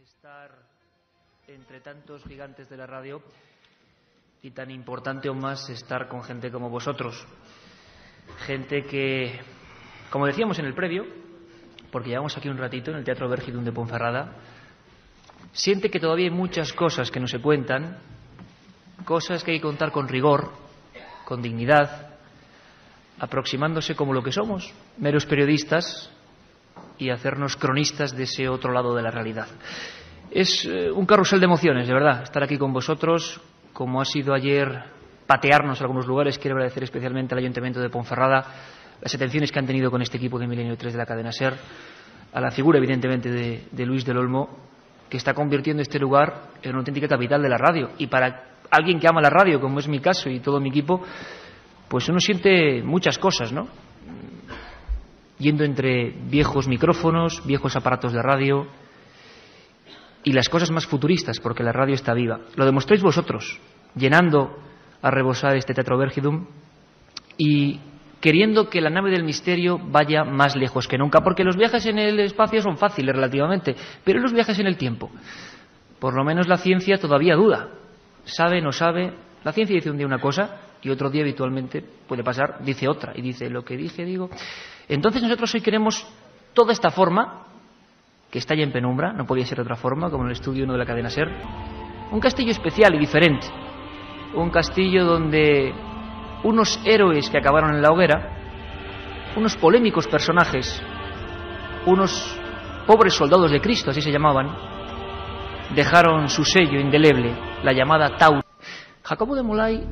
estar entre tantos gigantes de la radio y tan importante aún más estar con gente como vosotros. Gente que, como decíamos en el previo, porque llevamos aquí un ratito en el Teatro Vergidum de Ponferrada, siente que todavía hay muchas cosas que no se cuentan, cosas que hay que contar con rigor, con dignidad, aproximándose como lo que somos, meros periodistas, y hacernos cronistas de ese otro lado de la realidad. Es un carrusel de emociones, de verdad, estar aquí con vosotros, como ha sido ayer patearnos en algunos lugares. Quiero agradecer especialmente al Ayuntamiento de Ponferrada las atenciones que han tenido con este equipo de Milenio 3 de la cadena SER, a la figura evidentemente de Luis del Olmo, que está convirtiendo este lugar en una auténtica capital de la radio. Y para alguien que ama la radio, como es mi caso y todo mi equipo, pues uno siente muchas cosas, ¿no? Yendo entre viejos micrófonos, viejos aparatos de radio y las cosas más futuristas, porque la radio está viva. Lo demostráis vosotros, llenando a rebosar este Teatro Vergidum y queriendo que la nave del misterio vaya más lejos que nunca, porque los viajes en el espacio son fáciles relativamente, pero los viajes en el tiempo, por lo menos la ciencia todavía duda. Sabe, no sabe. La ciencia dice un día una cosa y otro día habitualmente puede pasar, dice otra, y dice lo que dije, digo. Entonces nosotros hoy queremos toda esta forma, que está ya en penumbra, no podía ser de otra forma, como en el estudio 1 de la cadena SER, un castillo especial y diferente, un castillo donde unos héroes que acabaron en la hoguera, unos polémicos personajes, unos pobres soldados de Cristo, así se llamaban, dejaron su sello indeleble, la llamada Tau. Jacobo de Molay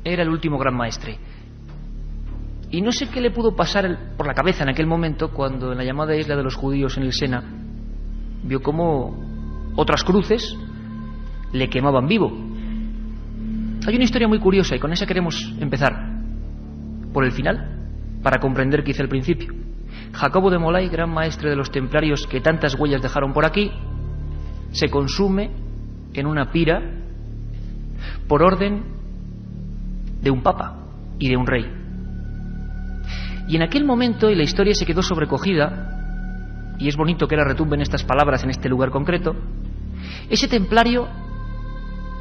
era el último gran maestre. Y no sé qué le pudo pasar por la cabeza en aquel momento cuando en la llamada isla de los judíos en el Sena vio cómo otras cruces le quemaban vivo. Hay una historia muy curiosa y con esa queremos empezar, por el final, para comprender qué hizo el principio. Jacobo de Molay, gran maestre de los templarios que tantas huellas dejaron por aquí, se consume en una pira por orden de un papa y de un rey. Y en aquel momento, y la historia se quedó sobrecogida, y es bonito que ahora retumben estas palabras en este lugar concreto, ese templario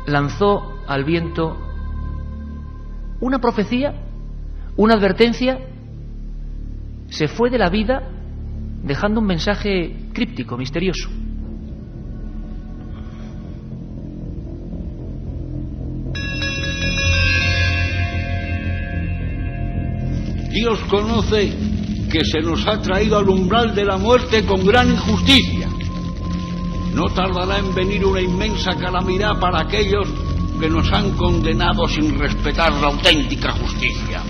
lanzó al viento una profecía, una advertencia, se fue de la vida dejando un mensaje críptico, misterioso. Dios conoce que se nos ha traído al umbral de la muerte con gran injusticia. No tardará en venir una inmensa calamidad para aquellos que nos han condenado sin respetar la auténtica justicia.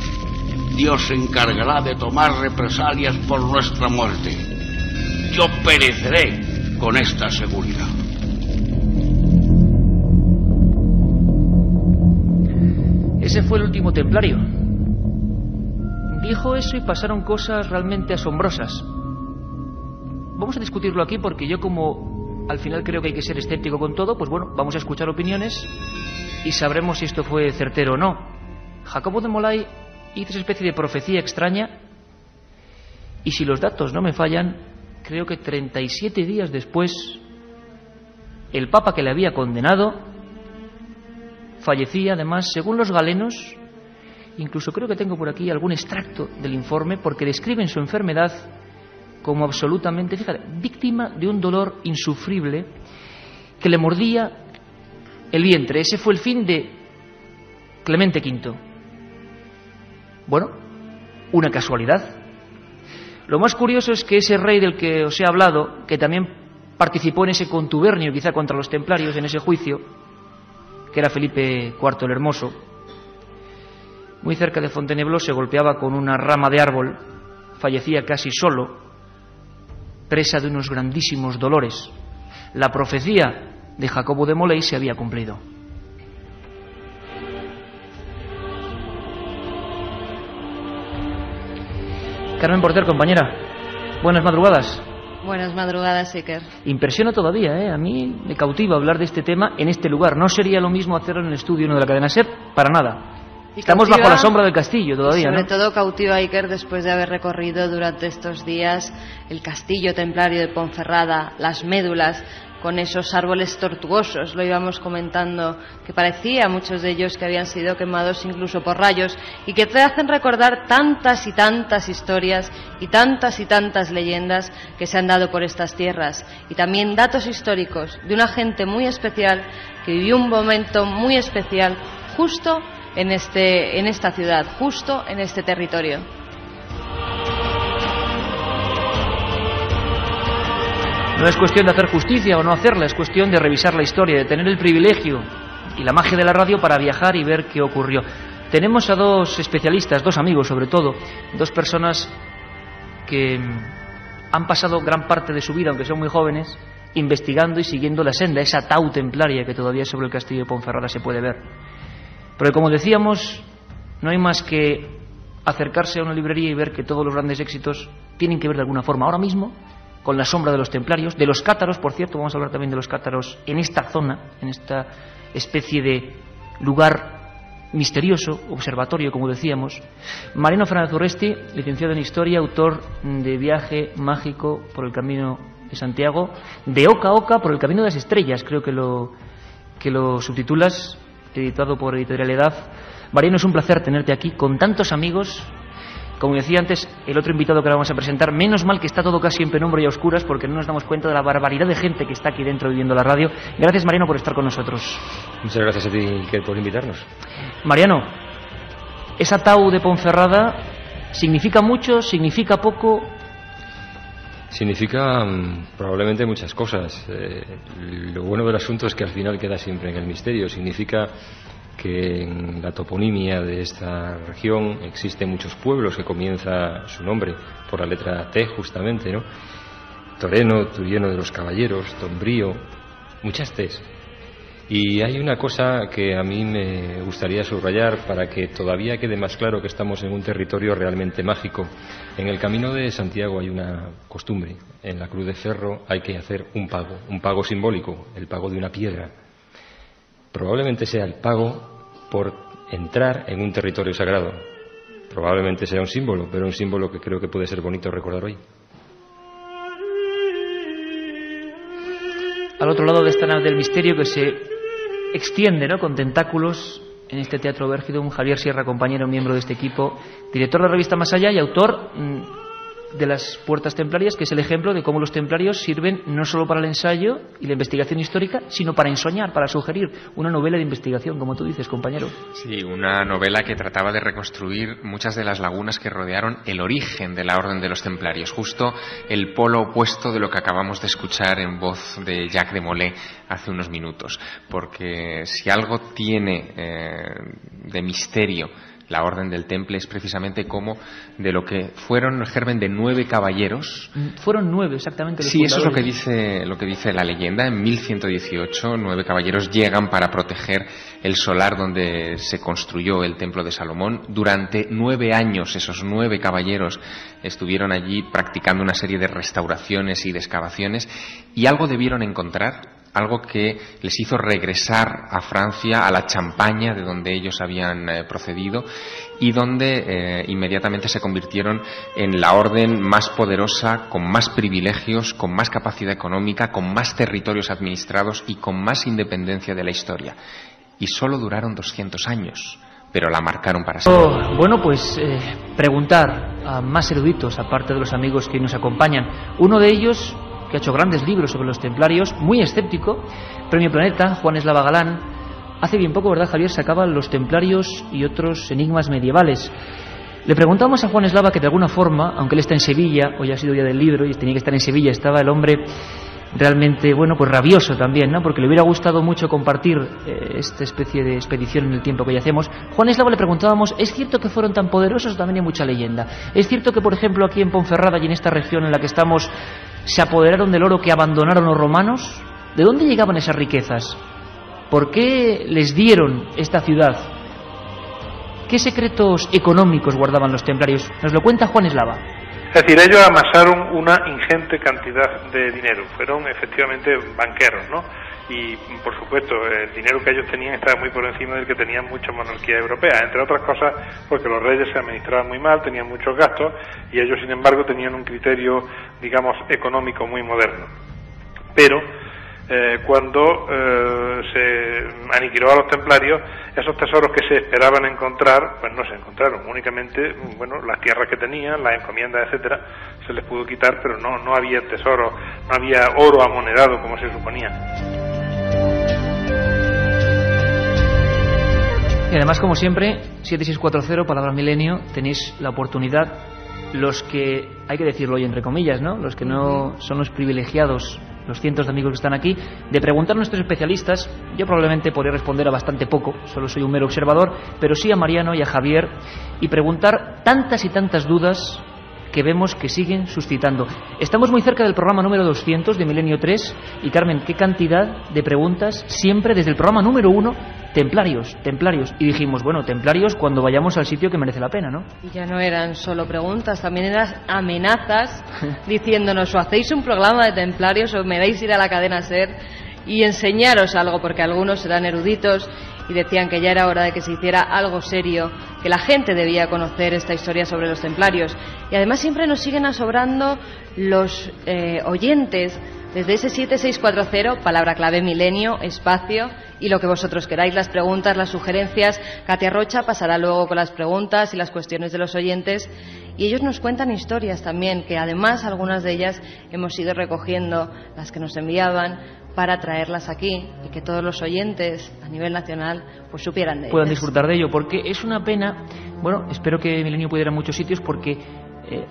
Dios se encargará de tomar represalias por nuestra muerte. Yo pereceré con esta seguridad. Ese fue el último templario. Dijo eso y pasaron cosas realmente asombrosas. Vamos a discutirlo aquí porque yo, como al final creo que hay que ser escéptico con todo, pues bueno, vamos a escuchar opiniones y sabremos si esto fue certero o no. Jacobo de Molay hizo esa especie de profecía extraña y si los datos no me fallan, creo que 37 días después el papa que le había condenado fallecía, además, según los galenos. Incluso creo que tengo por aquí algún extracto del informe porque describen su enfermedad como absolutamente, fíjate, víctima de un dolor insufrible que le mordía el vientre. Ese fue el fin de Clemente V. Bueno, una casualidad. Lo más curioso es que ese rey del que os he hablado, que también participó en ese contubernio quizá contra los templarios en ese juicio, que era Felipe IV el Hermoso, muy cerca de Fontainebleau se golpeaba con una rama de árbol, fallecía casi solo, presa de unos grandísimos dolores. La profecía de Jacobo de Molay se había cumplido. Carmen Porter, compañera, buenas madrugadas. Buenas madrugadas, Iker. Impresiona todavía, ¿eh? A mí me cautiva hablar de este tema en este lugar. No sería lo mismo hacerlo en el estudio 1 de la cadena SER, para nada. Estamos bajo la sombra del castillo todavía, sobre ¿no? todo cautiva, Iker, después de haber recorrido durante estos días el castillo templario de Ponferrada, las médulas, con esos árboles tortuosos, lo íbamos comentando, que parecía muchos de ellos que habían sido quemados incluso por rayos, y que te hacen recordar tantas y tantas historias y tantas leyendas que se han dado por estas tierras, y también datos históricos de una gente muy especial que vivió un momento muy especial justo en esta ciudad, justo en este territorio. No es cuestión de hacer justicia o no hacerla, es cuestión de revisar la historia, de tener el privilegio y la magia de la radio para viajar y ver qué ocurrió. Tenemos a dos especialistas, dos amigos sobre todo, dos personas que han pasado gran parte de su vida, aunque son muy jóvenes, investigando y siguiendo la senda, esa tau templaria que todavía sobre el castillo de Ponferrada se puede ver. Pero como decíamos, no hay más que acercarse a una librería y ver que todos los grandes éxitos tienen que ver de alguna forma ahora mismo con la sombra de los templarios, de los cátaros, por cierto, vamos a hablar también de los cátaros en esta zona, en esta especie de lugar misterioso, observatorio, como decíamos. Mariano Fernández Urresti, licenciado en Historia, autor de Viaje mágico por el Camino de Santiago, de Oca a Oca por el Camino de las Estrellas, creo que lo subtitulas, editado por Editorial Edad. Mariano, es un placer tenerte aquí con tantos amigos. Como decía antes, el otro invitado que ahora vamos a presentar, menos mal que está todo casi en penumbra y a oscuras porque no nos damos cuenta de la barbaridad de gente que está aquí dentro viviendo la radio. Gracias, Mariano, por estar con nosotros. Muchas gracias a ti, Iker, por invitarnos. Mariano, esa tau de Ponferrada, ¿significa mucho? ¿Significa poco? Significa probablemente muchas cosas. Lo bueno del asunto es que al final queda siempre en el misterio. Significa que en la toponimia de esta región existen muchos pueblos que comienza su nombre por la letra T, justamente, ¿no? Toreno, Turieno de los Caballeros, Tombrío, muchas T's. Y hay una cosa que a mí me gustaría subrayar para que todavía quede más claro que estamos en un territorio realmente mágico. En el Camino de Santiago hay una costumbre. En la Cruz de Ferro hay que hacer un pago simbólico, el pago de una piedra. Probablemente sea el pago por entrar en un territorio sagrado. Probablemente sea un símbolo, pero un símbolo que creo que puede ser bonito recordar hoy. Al otro lado de esta nave del misterio que se extiende, ¿no?, con tentáculos en este Teatro Vergidum, Javier Sierra, compañero, miembro de este equipo, director de la revista Más Allá y autor de Las Puertas Templarias, que es el ejemplo de cómo los templarios sirven no solo para el ensayo y la investigación histórica, sino para ensoñar, para sugerir una novela de investigación, como tú dices, compañero. Sí, una novela que trataba de reconstruir muchas de las lagunas que rodearon el origen de la Orden de los Templarios, justo el polo opuesto de lo que acabamos de escuchar en voz de Jacques de Molay hace unos minutos, porque si algo tiene de misterio la Orden del Temple es precisamente como de lo que fueron el germen de 9 caballeros. Fueron 9 exactamente. Sí, eso es lo que dice la leyenda. En 1118 9 caballeros llegan para proteger el solar donde se construyó el Templo de Salomón. Durante 9 años esos 9 caballeros estuvieron allí practicando una serie de restauraciones y de excavaciones y algo debieron encontrar, algo que les hizo regresar a Francia, a la Champaña, de donde ellos habían procedido, y donde inmediatamente se convirtieron en la orden más poderosa, con más privilegios, con más capacidad económica, con más territorios administrados y con más independencia de la historia. Y solo duraron 200 años, pero la marcaron para siempre. Bueno, pues preguntar a más eruditos, aparte de los amigos que nos acompañan. Uno de ellos, que ha hecho grandes libros sobre los templarios, muy escéptico, Premio Planeta, Juan Eslava Galán. Hace bien poco, ¿verdad, Javier?, sacaba Los Templarios y otros enigmas medievales. Le preguntamos a Juan Eslava que de alguna forma, aunque él está en Sevilla, hoy ha sido día del libro y tenía que estar en Sevilla, estaba el hombre realmente, bueno, pues rabioso también, ¿no?, porque le hubiera gustado mucho compartir esta especie de expedición en el tiempo que ya hacemos. Juan Eslava le preguntábamos, ¿es cierto que fueron tan poderosos? También hay mucha leyenda. ¿Es cierto que, por ejemplo, aquí en Ponferrada y en esta región en la que estamos, se apoderaron del oro que abandonaron los romanos? ¿De dónde llegaban esas riquezas? ¿Por qué les dieron esta ciudad? ¿Qué secretos económicos guardaban los templarios? Nos lo cuenta Juan Eslava. Es decir, ellos amasaron una ingente cantidad de dinero, fueron efectivamente banqueros, ¿no? Y, por supuesto, el dinero que ellos tenían estaba muy por encima del que tenían muchas monarquías europeas, entre otras cosas porque los reyes se administraban muy mal, tenían muchos gastos, y ellos, sin embargo, tenían un criterio, digamos, económico muy moderno. Pero cuando se aniquiló a los templarios, esos tesoros que se esperaban encontrar, pues no se encontraron. Únicamente, bueno, las tierras que tenían, las encomiendas, etcétera, se les pudo quitar, pero no había tesoro, no había oro amonedado como se suponía. Y además, como siempre, 7640, palabra milenio, tenéis la oportunidad, los que, hay que decirlo hoy entre comillas, ¿no?, los que no son los privilegiados, los cientos de amigos que están aquí, de preguntar a nuestros especialistas. Yo probablemente podría responder a bastante poco, solo soy un mero observador, pero sí a Mariano y a Javier, y preguntar tantas y tantas dudas que vemos que siguen suscitando. Estamos muy cerca del programa número 200 de Milenio 3, y Carmen, qué cantidad de preguntas, siempre desde el programa número 1, templarios, y dijimos, bueno, templarios cuando vayamos al sitio que merece la pena, ¿no? Y ya no eran solo preguntas, también eran amenazas, diciéndonos, o hacéis un programa de templarios o me dais ir a la cadena SER y enseñaros algo, porque algunos eran eruditos y decían que ya era hora de que se hiciera algo serio, que la gente debía conocer esta historia sobre los templarios. Y además siempre nos siguen asobrando los oyentes, desde ese 7640, palabra clave milenio, espacio, y lo que vosotros queráis, las preguntas, las sugerencias. Katia Rocha pasará luego con las preguntas y las cuestiones de los oyentes, y ellos nos cuentan historias también, que además algunas de ellas hemos ido recogiendo, las que nos enviaban, para traerlas aquí y que todos los oyentes a nivel nacional pues supieran de ellas. Puedan disfrutar de ello, porque es una pena. Bueno, espero que Milenio pudiera ir a muchos sitios, porque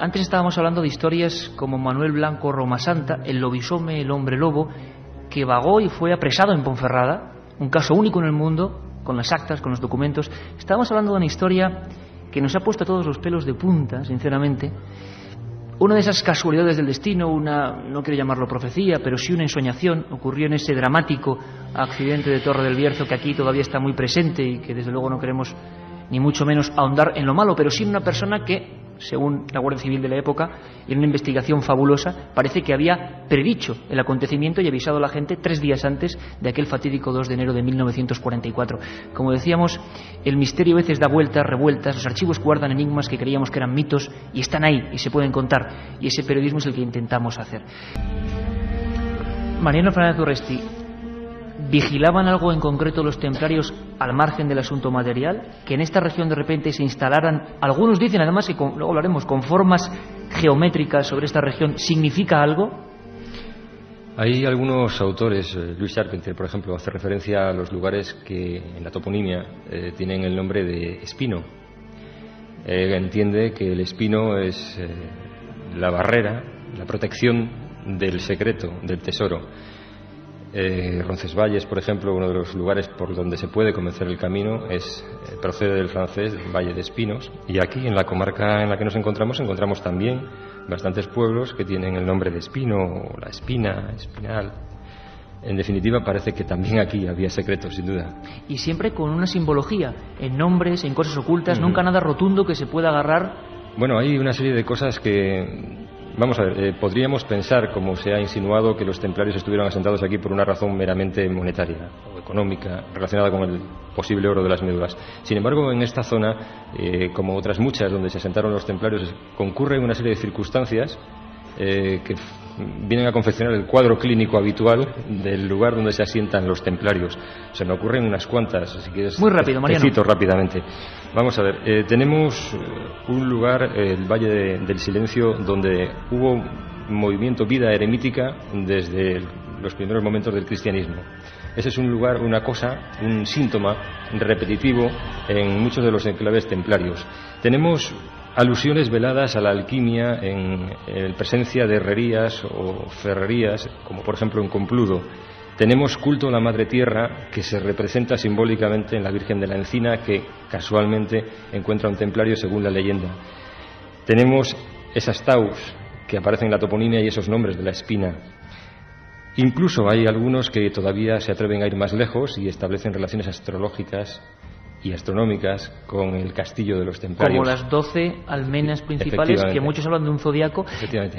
antes estábamos hablando de historias como Manuel Blanco Roma Santa, el lobisome, el hombre lobo, que vagó y fue apresado en Ponferrada, un caso único en el mundo, con las actas, con los documentos. Estábamos hablando de una historia que nos ha puesto todos los pelos de punta, sinceramente. Una de esas casualidades del destino, no quiero llamarlo profecía, pero sí una ensoñación, ocurrió en ese dramático accidente de Torre del Bierzo, que aquí todavía está muy presente y que desde luego no queremos ni mucho menos ahondar en lo malo, pero sí en una persona que, según la Guardia Civil de la época, y en una investigación fabulosa, parece que había predicho el acontecimiento y avisado a la gente 3 días antes de aquel fatídico 2 de enero de 1944. Como decíamos, el misterio a veces da vueltas, revueltas, los archivos guardan enigmas que creíamos que eran mitos y están ahí y se pueden contar, y ese periodismo es el que intentamos hacer. Mariano Fernández Urresti, ¿vigilaban algo en concreto los templarios al margen del asunto material? Que en esta región de repente se instalaran, algunos dicen además, y luego hablaremos, con formas geométricas sobre esta región, ¿significa algo? Hay algunos autores, Luis Charpentier, por ejemplo, hace referencia a los lugares que en la toponimia tienen el nombre de espino. Entiende que el espino es la barrera, la protección del secreto, del tesoro. Roncesvalles, por ejemplo, uno de los lugares por donde se puede comenzar el camino, procede del francés, del Valle de Espinos, y aquí en la comarca en la que nos encontramos también bastantes pueblos que tienen el nombre de Espino, o La Espina, Espinal. En definitiva, parece que también aquí había secretos, sin duda. Y siempre con una simbología, en nombres, en cosas ocultas, nunca nada rotundo que se pueda agarrar. Bueno, hay una serie de cosas que... Vamos a ver, podríamos pensar, como se ha insinuado, que los templarios estuvieron asentados aquí por una razón meramente monetaria o económica, relacionada con el posible oro de las médulas. Sin embargo, en esta zona, como otras muchas donde se asentaron los templarios, concurren una serie de circunstancias que vienen a confeccionar el cuadro clínico habitual del lugar donde se asientan los templarios. Se me ocurren unas cuantas, si quieres. Muy rápido, Mariano. Te cito rápidamente. Vamos a ver, tenemos un lugar, el Valle del Silencio, donde hubo movimiento, vida eremítica desde los primeros momentos del cristianismo. Ese es un lugar, una cosa, un síntoma repetitivo en muchos de los enclaves templarios. Tenemos alusiones veladas a la alquimia en presencia de herrerías o ferrerías, como por ejemplo en Compludo. Tenemos culto a la Madre Tierra, que se representa simbólicamente en la Virgen de la Encina, que casualmente encuentra un templario según la leyenda. Tenemos esas taus que aparecen en la toponimia y esos nombres de la espina. Incluso hay algunos que todavía se atreven a ir más lejos y establecen relaciones astrológicas y astronómicas con el castillo de los templarios. Como las 12 almenas principales, que muchos hablan de un zodiaco.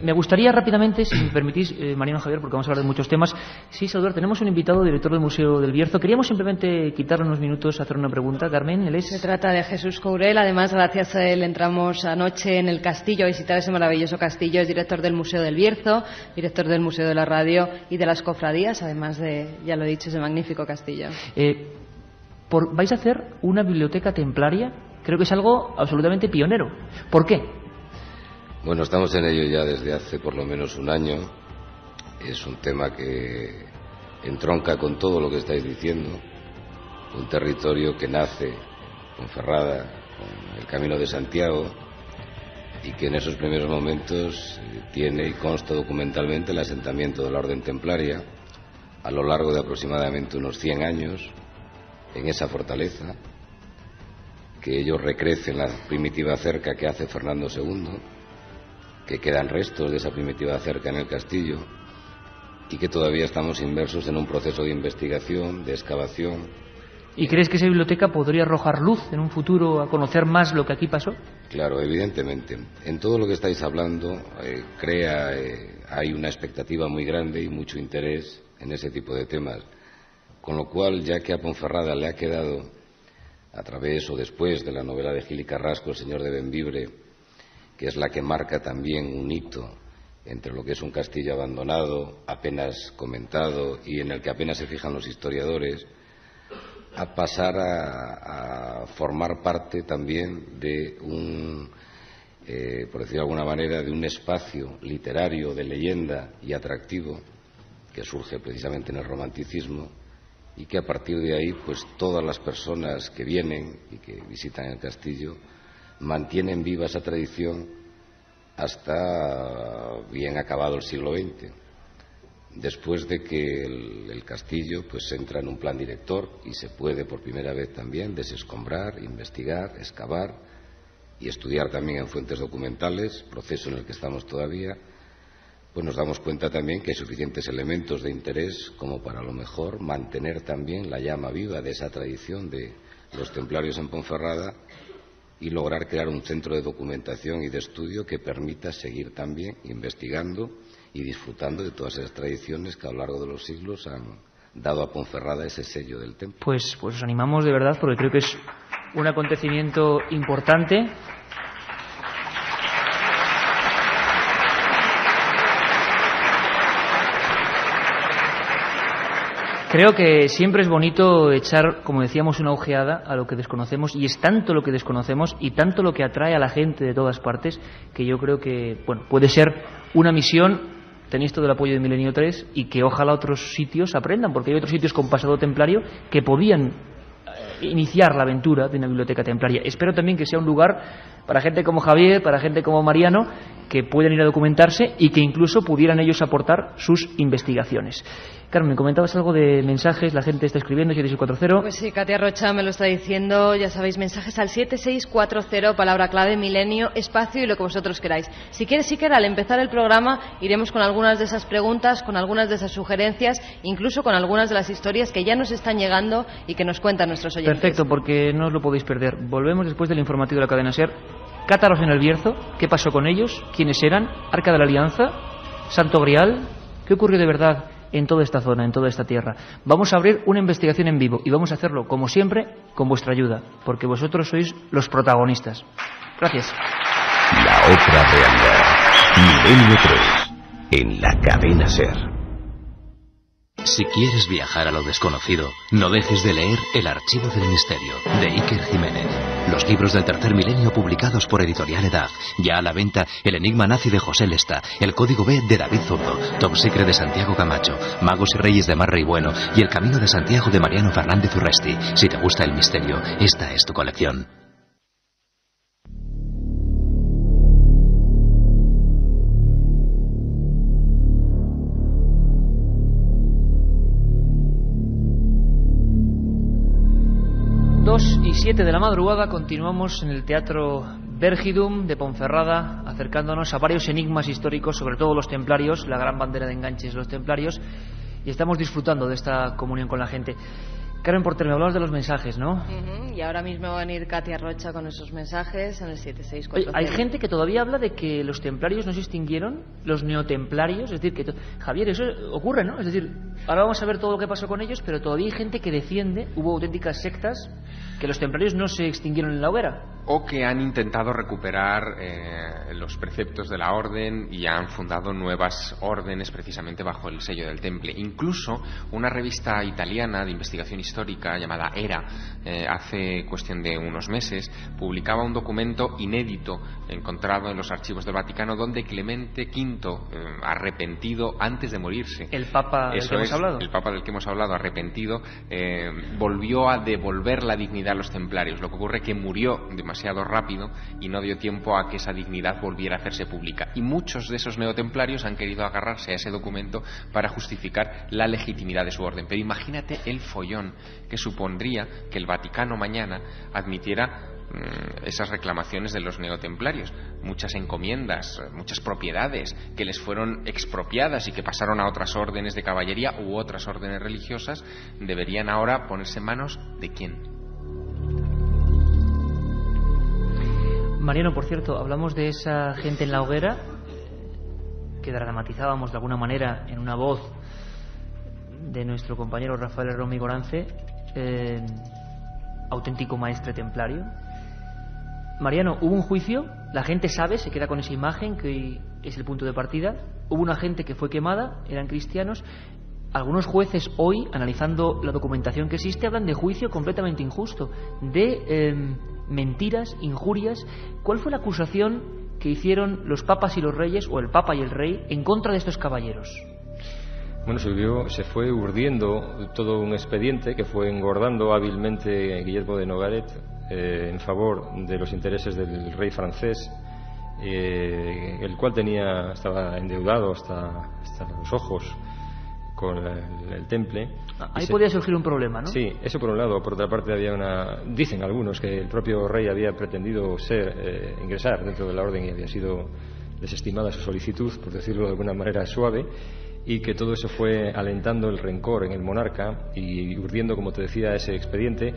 Me gustaría rápidamente, si me permitís, Mariano, Javier, porque vamos a hablar de muchos temas, sí, saludar. Tenemos un invitado, director del Museo del Bierzo. Queríamos simplemente quitarle unos minutos a hacer una pregunta. Carmen, él es... Se trata de Jesús Courel. Además, gracias a él entramos anoche en el castillo a visitar ese maravilloso castillo. Es director del Museo del Bierzo, director del Museo de la Radio y de las Cofradías, además de, ya lo he dicho, ese magnífico castillo. Vais a hacer una biblioteca templaria, creo que es algo absolutamente pionero. ¿Por qué? Bueno, estamos en ello ya desde hace por lo menos un año. Es un tema que entronca con todo lo que estáis diciendo. Un territorio que nace con Ponferrada, con el Camino de Santiago, y que en esos primeros momentos tiene y consta documentalmente el asentamiento de la Orden Templaria a lo largo de aproximadamente unos 100 años en esa fortaleza, que ello recrece en la primitiva cerca que hace Fernando II, que quedan restos de esa primitiva cerca en el castillo y que todavía estamos inmersos en un proceso de investigación, de excavación. ¿Y crees que esa biblioteca podría arrojar luz en un futuro a conocer más lo que aquí pasó? Claro, evidentemente. En todo lo que estáis hablando hay una expectativa muy grande y mucho interés en ese tipo de temas. Con lo cual, ya que a Ponferrada le ha quedado, a través o después de la novela de Gil y Carrasco, El Señor de Bembibre, que es la que marca también un hito entre lo que es un castillo abandonado, apenas comentado y en el que apenas se fijan los historiadores, a pasar a formar parte también de un, por decirlo de alguna manera, de un espacio literario de leyenda y atractivo que surge precisamente en el romanticismo, y que a partir de ahí pues todas las personas que vienen y que visitan el castillo mantienen viva esa tradición hasta bien acabado el siglo XX, después de que el castillo pues entra en un plan director y se puede por primera vez también desescombrar, investigar, excavar y estudiar también en fuentes documentales, proceso en el que estamos todavía. Pues nos damos cuenta también que hay suficientes elementos de interés como para a lo mejor mantener también la llama viva de esa tradición de los templarios en Ponferrada y lograr crear un centro de documentación y de estudio que permita seguir también investigando y disfrutando de todas esas tradiciones que a lo largo de los siglos han dado a Ponferrada ese sello del templo. Pues os animamos de verdad, porque creo que es un acontecimiento importante. Creo que siempre es bonito echar, como decíamos, una ojeada a lo que desconocemos, y es tanto lo que desconocemos y tanto lo que atrae a la gente de todas partes, que yo creo que puede ser una misión, tenéis todo el apoyo de Milenio 3, y que ojalá otros sitios aprendan, porque hay otros sitios con pasado templario que podían iniciar la aventura de una biblioteca templaria. Espero también que sea un lugar para gente como Javier, para gente como Mariano, que puedan ir a documentarse y que incluso pudieran ellos aportar sus investigaciones. Carmen, comentabas algo de mensajes, la gente está escribiendo, 7640. Pues sí, Katia Rocha me lo está diciendo, ya sabéis, mensajes al 7640, palabra clave, milenio, espacio y lo que vosotros queráis. Si quieres, al empezar el programa iremos con algunas de esas preguntas, con algunas de esas sugerencias, incluso con algunas de las historias que ya nos están llegando y que nos cuentan nuestros oyentes. Perfecto, porque no os lo podéis perder. Volvemos después del informativo de la cadena SER. Cátaros en el Bierzo, ¿qué pasó con ellos? ¿Quiénes eran? ¿Arca de la Alianza? ¿Santo Grial? ¿Qué ocurrió de verdad en toda esta zona, en toda esta tierra? Vamos a abrir una investigación en vivo y vamos a hacerlo, como siempre, con vuestra ayuda, porque vosotros sois los protagonistas. Gracias. La otra realidad. Milenio 3, en la cadena SER. Si quieres viajar a lo desconocido, no dejes de leer El Archivo del Misterio, de Iker Jiménez. Los libros del tercer milenio publicados por Editorial Edad. Ya a la venta El Enigma Nazi de José Lesta, El Código B de David Zurdo, Top Secret de Santiago Camacho, Magos y Reyes de Marra y Bueno y El Camino de Santiago de Mariano Fernández Urresti. Si te gusta el misterio, esta es tu colección. Y 7 de la madrugada continuamos en el Teatro Vergidum de Ponferrada, acercándonos a varios enigmas históricos, sobre todo los templarios, la gran bandera de enganches, los templarios, y estamos disfrutando de esta comunión con la gente. Carmen Porter, me hablamos de los mensajes, ¿no? Y ahora mismo va a venir Katia Rocha con esos mensajes en el 764. Oye, hay gente que todavía habla de que los templarios no se extinguieron, los neotemplarios, es decir, que Javier, eso ocurre, ¿no? Es decir, ahora vamos a ver todo lo que pasó con ellos, pero todavía hay gente que defiende, hubo auténticas sectas, que los templarios no se extinguieron en la hoguera. O que han intentado recuperar los preceptos de la orden y han fundado nuevas órdenes precisamente bajo el sello del Temple. Incluso una revista italiana de investigación histórica llamada Era, hace cuestión de unos meses, publicaba un documento inédito encontrado en los archivos del Vaticano donde Clemente V, arrepentido antes de morirse, el Papa del que hemos hablado, el Papa del que hemos hablado, arrepentido, volvió a devolver la dignidad a los templarios. Lo que ocurre es que murió demasiado rápido y no dio tiempo a que esa dignidad volviera a hacerse pública. Y muchos de esos neotemplarios han querido agarrarse a ese documento para justificar la legitimidad de su orden. Pero imagínate el follón que supondría que el Vaticano mañana admitiera esas reclamaciones de los neotemplarios. Muchas encomiendas, muchas propiedades que les fueron expropiadas y que pasaron a otras órdenes de caballería u otras órdenes religiosas, deberían ahora ponerse en manos ¿de quién? Mariano, por cierto, hablamos de esa gente en la hoguera que dramatizábamos de alguna manera en una voz de nuestro compañero Rafael Romi Gorance, auténtico maestre templario. Mariano, hubo un juicio, la gente sabe, se queda con esa imagen que es el punto de partida. Hubo una gente que fue quemada, eran cristianos. Algunos jueces hoy, analizando la documentación que existe, hablan de juicio completamente injusto, de mentiras, injurias. ¿Cuál fue la acusación que hicieron los papas y los reyes, o el papa y el rey, en contra de estos caballeros? Bueno, se fue urdiendo todo un expediente que fue engordando hábilmente Guillermo de Nogaret en favor de los intereses del rey francés, el cual estaba endeudado hasta los ojos con el Temple. Ahí podía surgir un problema, ¿no? Sí, eso por un lado. Por otra parte, dicen algunos que el propio rey había pretendido ingresar dentro de la orden y había sido desestimada su solicitud, por decirlo de alguna manera suave, y que todo eso fue alentando el rencor en el monarca y urdiendo, como te decía, ese expediente,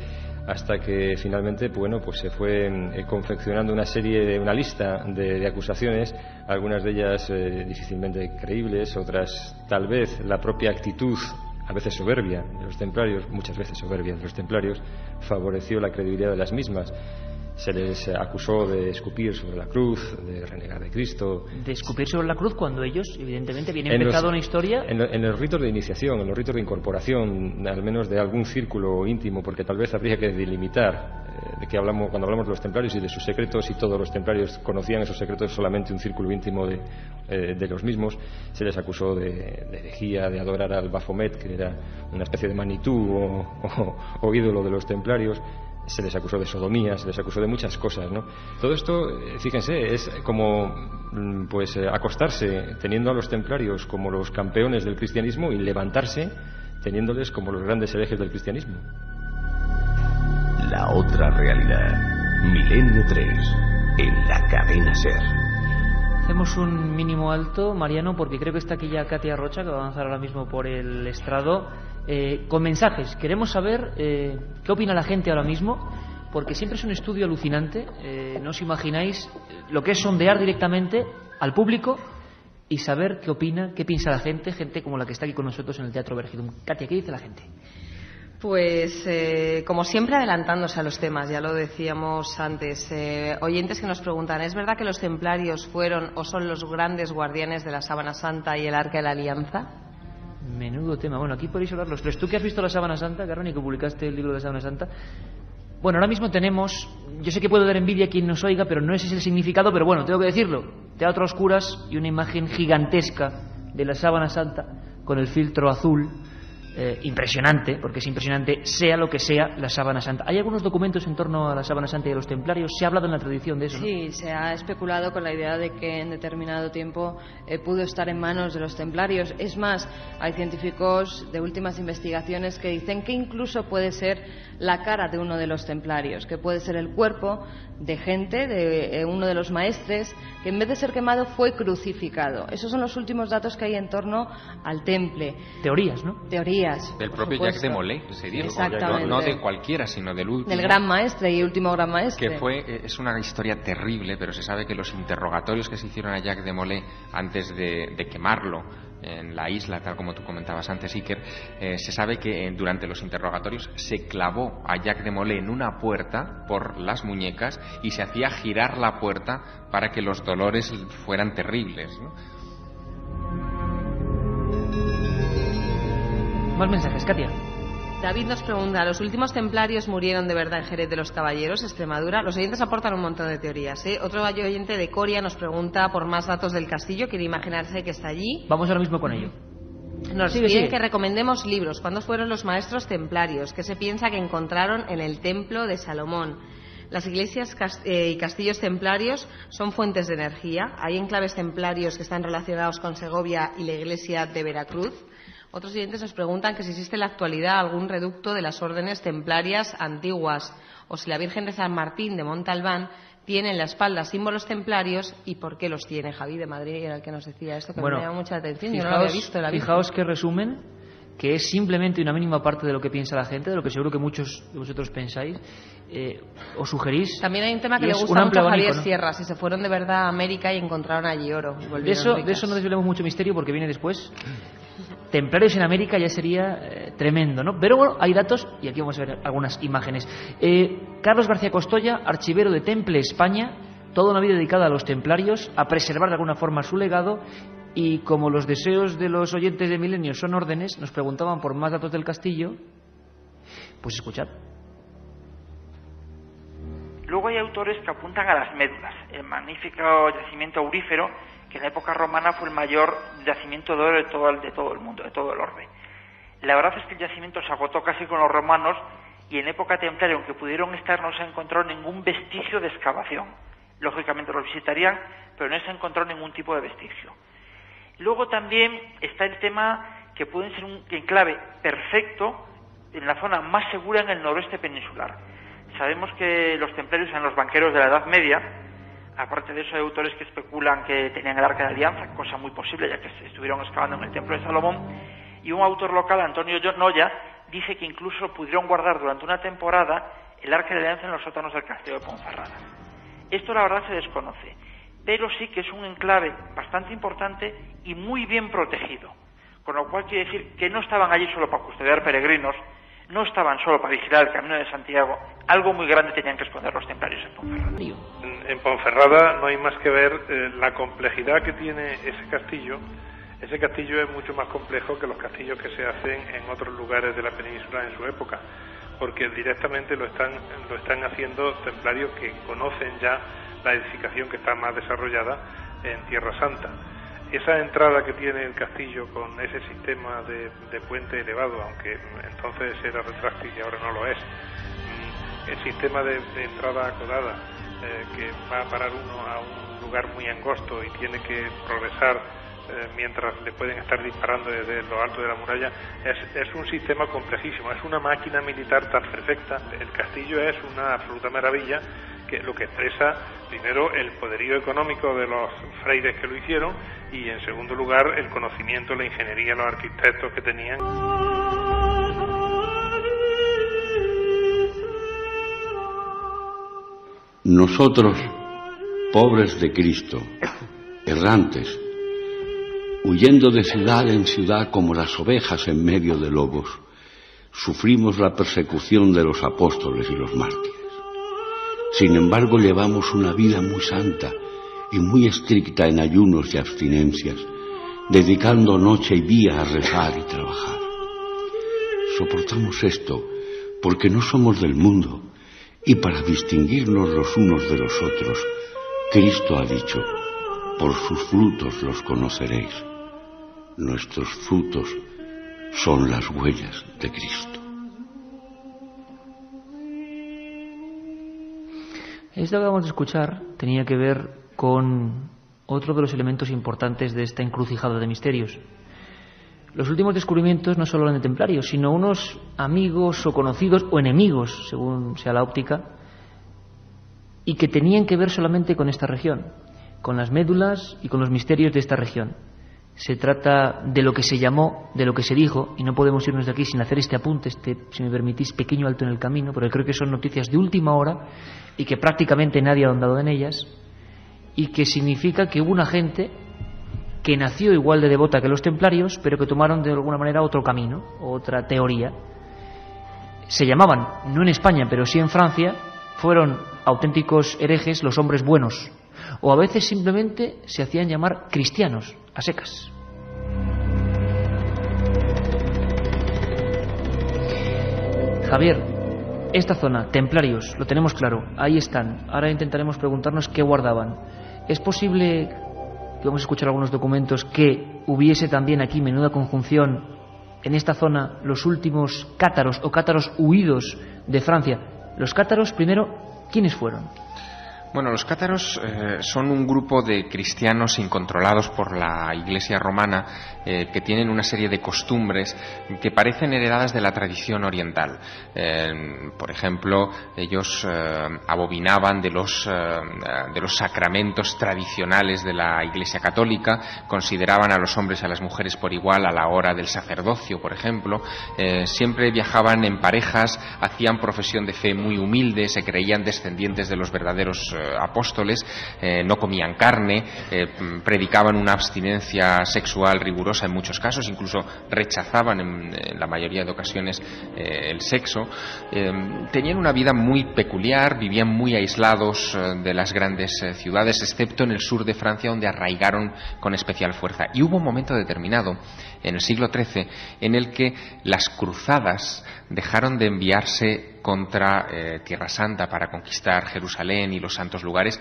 hasta que finalmente, bueno, pues se fue confeccionando una lista de acusaciones, algunas de ellas difícilmente creíbles, otras tal vez la propia actitud, a veces soberbia de los templarios, muchas veces soberbia de los templarios, favoreció la credibilidad de las mismas. Se les acusó de escupir sobre la cruz, de renegar de Cristo. De escupir sobre la cruz cuando ellos, evidentemente, vienen empezado una historia. En los ritos de iniciación, en los ritos de incorporación, al menos de algún círculo íntimo, porque tal vez habría que delimitar de qué hablamos cuando hablamos de los templarios y de sus secretos, y todos los templarios conocían esos secretos, solamente un círculo íntimo de los mismos. Se les acusó de herejía, de adorar al Baphomet, que era una especie de Manitú o ídolo de los templarios. Se les acusó de sodomía, se les acusó de muchas cosas, ¿no? Todo esto, fíjense, es como pues acostarse teniendo a los templarios como los campeones del cristianismo y levantarse teniéndoles como los grandes herejes del cristianismo. La otra realidad, Milenio 3, en la cadena SER. Hacemos un mínimo alto, Mariano, porque creo que está aquí ya Katia Rocha, que va a avanzar ahora mismo por el estrado, con mensajes. Queremos saber qué opina la gente ahora mismo, porque siempre es un estudio alucinante. No os imagináis lo que es sondear directamente al público y saber qué opina, qué piensa la gente como la que está aquí con nosotros en el Teatro Vergidum. Katia, ¿qué dice la gente? Pues como siempre adelantándose a los temas, ya lo decíamos antes, oyentes que nos preguntan, ¿es verdad que los templarios fueron o son los grandes guardianes de la Sábana Santa y el Arca de la Alianza? Menudo tema. Bueno, aquí podéis hablar los tres. ¿Tú que has visto la Sábana Santa, Carmen, y que publicaste el libro de la Sábana Santa? Bueno, ahora mismo tenemos, yo sé que puedo dar envidia a quien nos oiga, pero no ese es el significado, pero bueno, tengo que decirlo, teatro a oscuras y una imagen gigantesca de la Sábana Santa con el filtro azul. Impresionante, porque es impresionante, sea lo que sea la Sábana Santa. ¿Hay algunos documentos en torno a la Sábana Santa y a los templarios? ¿Se ha hablado en la tradición de eso, no? Sí, se ha especulado con la idea de que en determinado tiempo pudo estar en manos de los templarios. Es más, hay científicos de últimas investigaciones que dicen que incluso puede ser la cara de uno de los templarios, que puede ser el cuerpo de gente, de uno de los maestres, que en vez de ser quemado fue crucificado. Esos son los últimos datos que hay en torno al temple. Teorías, ¿no? Teorías. teorías. Del propio Jacques de Molay, se dijo. Exactamente. No de cualquiera, sino del último. Del gran maestre y último gran maestre. Que es una historia terrible, pero se sabe que los interrogatorios que se hicieron a Jacques de Molay antes de quemarlo en la isla, tal como tú comentabas antes, Iker, se sabe que durante los interrogatorios se clavó a Jacques de Molay en una puerta por las muñecas y se hacía girar la puerta para que los dolores fueran terribles, ¿no? Más mensajes, Katia. David nos pregunta, ¿los últimos templarios murieron de verdad en Jerez de los Caballeros, Extremadura? Los oyentes aportan un montón de teorías, ¿eh? Otro oyente de Coria nos pregunta por más datos del castillo, quiere imaginarse que está allí. Vamos ahora mismo con ello. Nos piden que recomendemos libros. ¿Cuándo fueron los maestros templarios? ¿Qué se piensa que encontraron en el templo de Salomón? Las iglesias y castillos templarios son fuentes de energía. Hay enclaves templarios que están relacionados con Segovia y la iglesia de Veracruz. Otros oyentes nos preguntan que si existe en la actualidad algún reducto de las órdenes templarias antiguas o si la Virgen de San Martín de Montalbán tiene en la espalda símbolos templarios y por qué los tiene. Javi de Madrid era el que nos decía esto, que me llama mucha atención. Yo no lo había visto. Fijaos qué resumen, que es simplemente una mínima parte de lo que piensa la gente, de lo que seguro que muchos de vosotros pensáis o sugerís. También hay un tema que le gusta mucho a Javier Sierra, si se fueron de verdad a América y encontraron allí oro. De eso no desvelemos mucho misterio porque viene después. Templarios en América ya sería tremendo, ¿no? Pero bueno, hay datos y aquí vamos a ver algunas imágenes. Carlos García Costoya, archivero de Temple España, toda una vida dedicada a los templarios, a preservar de alguna forma su legado, y como los deseos de los oyentes de Milenio son órdenes, nos preguntaban por más datos del castillo, pues escuchad. Luego hay autores que apuntan a las médulas, el magnífico yacimiento aurífero, que en la época romana fue el mayor yacimiento de oro de todo el mundo, de todo el orbe. La verdad es que el yacimiento se agotó casi con los romanos y en época templaria, aunque pudieron estar, no se encontró ningún vestigio de excavación. Lógicamente lo visitarían, pero no se encontró ningún tipo de vestigio. Luego también está el tema que pueden ser un enclave perfecto en la zona más segura en el noroeste peninsular. Sabemos que los templarios eran los banqueros de la Edad Media. Aparte de eso, hay autores que especulan que tenían el Arca de Alianza, cosa muy posible, ya que estuvieron excavando en el Templo de Salomón. Y un autor local, Antonio Noya, dice que incluso pudieron guardar durante una temporada el Arca de Alianza en los sótanos del castillo de Ponferrada. Esto, la verdad, se desconoce, pero sí que es un enclave bastante importante y muy bien protegido. Con lo cual quiere decir que no estaban allí solo para custodiar peregrinos, no estaban solo para vigilar el Camino de Santiago, algo muy grande tenían que esconder los templarios en Ponferrada. En Ponferrada no hay más que ver la complejidad que tiene ese castillo. Ese castillo es mucho más complejo que los castillos que se hacen en otros lugares de la península en su época, porque directamente lo están haciendo templarios que conocen ya la edificación que está más desarrollada en Tierra Santa. Esa entrada que tiene el castillo con ese sistema de puente elevado, aunque entonces era retráctil y ahora no lo es, el sistema de entrada acodada, que va a parar uno a un lugar muy angosto y tiene que progresar mientras le pueden estar disparando desde lo alto de la muralla, es un sistema complejísimo, es una máquina militar tan perfecta. El castillo es una absoluta maravilla, que lo que expresa primero el poderío económico de los frailes que lo hicieron y en segundo lugar el conocimiento, la ingeniería, los arquitectos que tenían. Nosotros, pobres de Cristo, errantes, huyendo de ciudad en ciudad como las ovejas en medio de lobos, sufrimos la persecución de los apóstoles y los mártires. Sin embargo, llevamos una vida muy santa y muy estricta en ayunos y abstinencias, dedicando noche y día a rezar y trabajar. Soportamos esto porque no somos del mundo y para distinguirnos los unos de los otros, Cristo ha dicho, por sus frutos los conoceréis. Nuestros frutos son las huellas de Cristo. Esto que acabamos de escuchar tenía que ver con otro de los elementos importantes de esta encrucijada de misterios. Los últimos descubrimientos no solo eran de templarios, sino unos amigos o conocidos o enemigos, según sea la óptica, y que tenían que ver solamente con esta región, con las médulas y con los misterios de esta región. Se trata de lo que se llamó, de lo que se dijo, y no podemos irnos de aquí sin hacer este apunte, si me permitís, pequeño alto en el camino, porque creo que son noticias de última hora y que prácticamente nadie ha ahondado en ellas, y que significa que hubo una gente que nació igual de devota que los templarios, pero que tomaron de alguna manera otro camino, otra teoría. Se llamaban, no en España, pero sí en Francia, fueron auténticos herejes los hombres buenos, o a veces simplemente se hacían llamar cristianos, a secas. Javier, esta zona, templarios, lo tenemos claro, ahí están. Ahora intentaremos preguntarnos qué guardaban. ¿Es posible, que vamos a escuchar algunos documentos, que hubiese también aquí menuda conjunción en esta zona los últimos cátaros o cátaros huidos de Francia? Los cátaros, primero, ¿quiénes fueron? Bueno, los cátaros son un grupo de cristianos incontrolados por la Iglesia romana que tienen una serie de costumbres que parecen heredadas de la tradición oriental. Por ejemplo, ellos abobinaban de los sacramentos tradicionales de la Iglesia católica, consideraban a los hombres y a las mujeres por igual a la hora del sacerdocio, por ejemplo. Siempre viajaban en parejas, hacían profesión de fe muy humilde, se creían descendientes de los verdaderos apóstoles, no comían carne, predicaban una abstinencia sexual rigurosa en muchos casos, incluso rechazaban en la mayoría de ocasiones el sexo. Tenían una vida muy peculiar, vivían muy aislados de las grandes ciudades, excepto en el sur de Francia, donde arraigaron con especial fuerza. Y hubo un momento determinado, en el siglo XIII, en el que las cruzadas dejaron de enviarse contra Tierra Santa para conquistar Jerusalén y los santos lugares,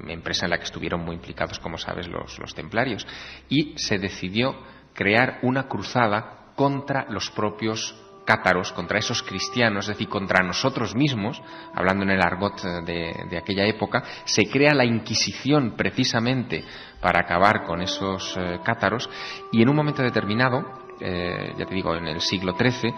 empresa en la que estuvieron muy implicados, como sabes, los templarios, y se decidió crear una cruzada contra los propios cátaros, contra esos cristianos, es decir, contra nosotros mismos, hablando en el argot de aquella época. Se crea la Inquisición precisamente para acabar con esos cátaros, y en un momento determinado, ya te digo, en el siglo XIII,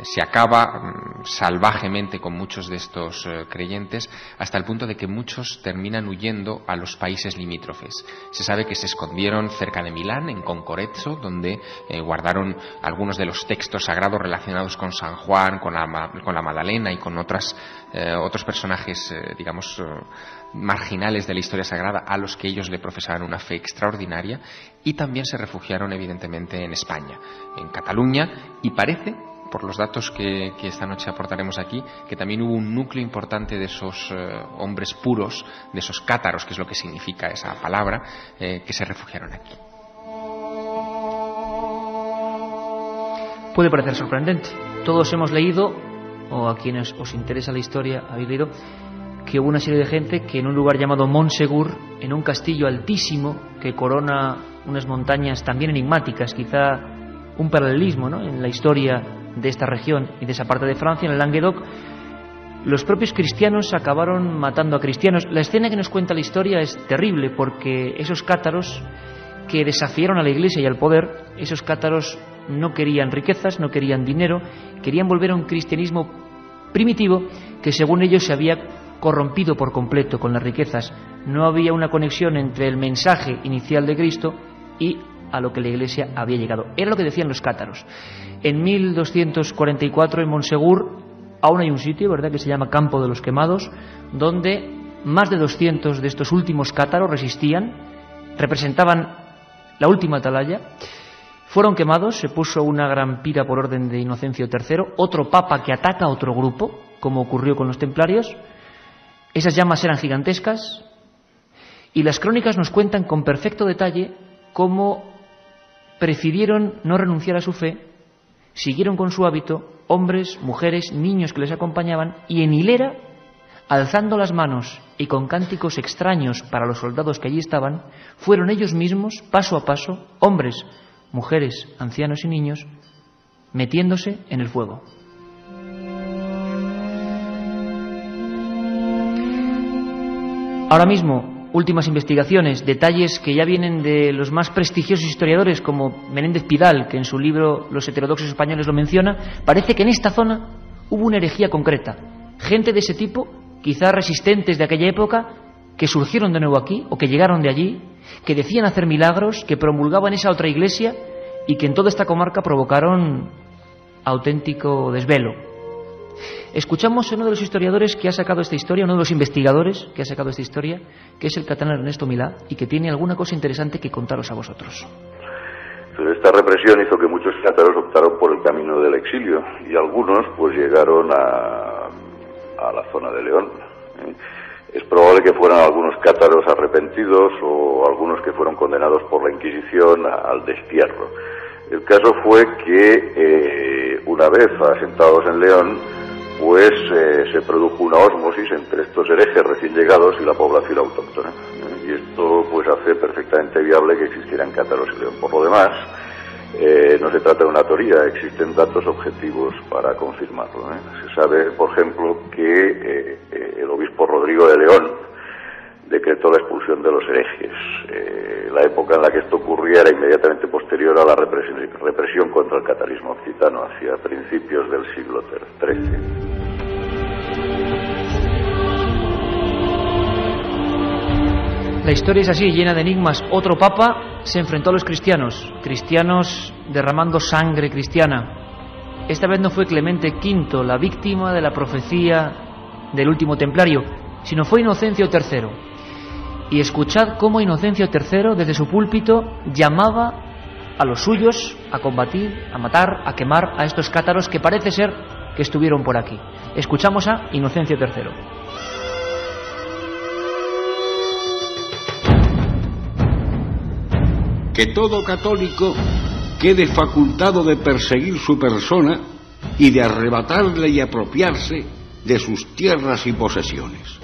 se acaba salvajemente con muchos de estos creyentes, hasta el punto de que muchos terminan huyendo a los países limítrofes. Se sabe que se escondieron cerca de Milán, en Concorezzo, donde guardaron algunos de los textos sagrados relacionados con San Juan, con la Magdalena y con otros personajes, digamos, marginales de la historia sagrada, a los que ellos le profesaban una fe extraordinaria. Y también se refugiaron, evidentemente, en España, en Cataluña, y parece, por los datos que esta noche aportaremos aquí, que también hubo un núcleo importante de esos hombres puros, de esos cátaros, que es lo que significa esa palabra, que se refugiaron aquí. Puede parecer sorprendente. Todos hemos leído, o a quienes os interesa la historia habéis leído, que hubo una serie de gente que en un lugar llamado Montsegur, en un castillo altísimo que corona unas montañas también enigmáticas, quizá un paralelismo, ¿no?, en la historia de esta región y de esa parte de Francia, en el Languedoc, los propios cristianos acabaron matando a cristianos. La escena que nos cuenta la historia es terrible, porque esos cátaros que desafiaron a la Iglesia y al poder, esos cátaros no querían riquezas, no querían dinero, querían volver a un cristianismo primitivo que, según ellos, se había corrompido por completo con las riquezas. No había una conexión entre el mensaje inicial de Cristo y a lo que la Iglesia había llegado. Era lo que decían los cátaros. En 1244, en Montsegur, aún hay un sitio, ¿verdad?, que se llama Campo de los Quemados, donde más de 200 de estos últimos cátaros resistían, representaban la última atalaya. Fueron quemados, se puso una gran pira por orden de Inocencio III, otro papa que ataca a otro grupo, como ocurrió con los templarios. Esas llamas eran gigantescas, y las crónicas nos cuentan con perfecto detalle cómo prefirieron no renunciar a su fe, siguieron con su hábito, hombres, mujeres, niños que les acompañaban, y en hilera, alzando las manos y con cánticos extraños para los soldados que allí estaban, fueron ellos mismos, paso a paso, hombres, mujeres, ancianos y niños, metiéndose en el fuego. Ahora mismo, últimas investigaciones, detalles que ya vienen de los más prestigiosos historiadores, como Menéndez Pidal, que en su libro Los heterodoxos españoles lo menciona. Parece que en esta zona hubo una herejía concreta. Gente de ese tipo, quizá resistentes de aquella época, que surgieron de nuevo aquí o que llegaron de allí, que decían hacer milagros, que promulgaban esa otra iglesia y que en toda esta comarca provocaron auténtico desvelo. Escuchamos a uno de los historiadores que ha sacado esta historia, uno de los investigadores que ha sacado esta historia, que es el catalán Ernesto Milà, y que tiene alguna cosa interesante que contaros a vosotros. Pero esta represión hizo que muchos cátaros optaron por el camino del exilio y algunos pues llegaron a la zona de León. Es probable que fueran algunos cátaros arrepentidos o algunos que fueron condenados por la Inquisición al destierro. El caso fue que una vez asentados en León, pues se produjo una ósmosis entre estos herejes recién llegados y la población autóctona. Y esto pues hace perfectamente viable que existieran cátaros en León. Por lo demás, no se trata de una teoría, existen datos objetivos para confirmarlo. Se sabe, por ejemplo, que el obispo Rodrigo de León decretó la expulsión de los herejes. La época en la que esto ocurría era inmediatamente posterior a la represión contra el catarismo occitano, hacia principios del siglo XIII. La historia es así, llena de enigmas. Otro papa se enfrentó a los cristianos derramando sangre cristiana. Esta vez no fue Clemente V la víctima de la profecía del último templario, sino fue Inocencio III. Y escuchad cómo Inocencio III, desde su púlpito, llamaba a los suyos a combatir, a matar, a quemar a estos cátaros que parece ser que estuvieron por aquí. Escuchamos a Inocencio III. Que todo católico quede facultado de perseguir su persona y de arrebatarle y apropiarse de sus tierras y posesiones.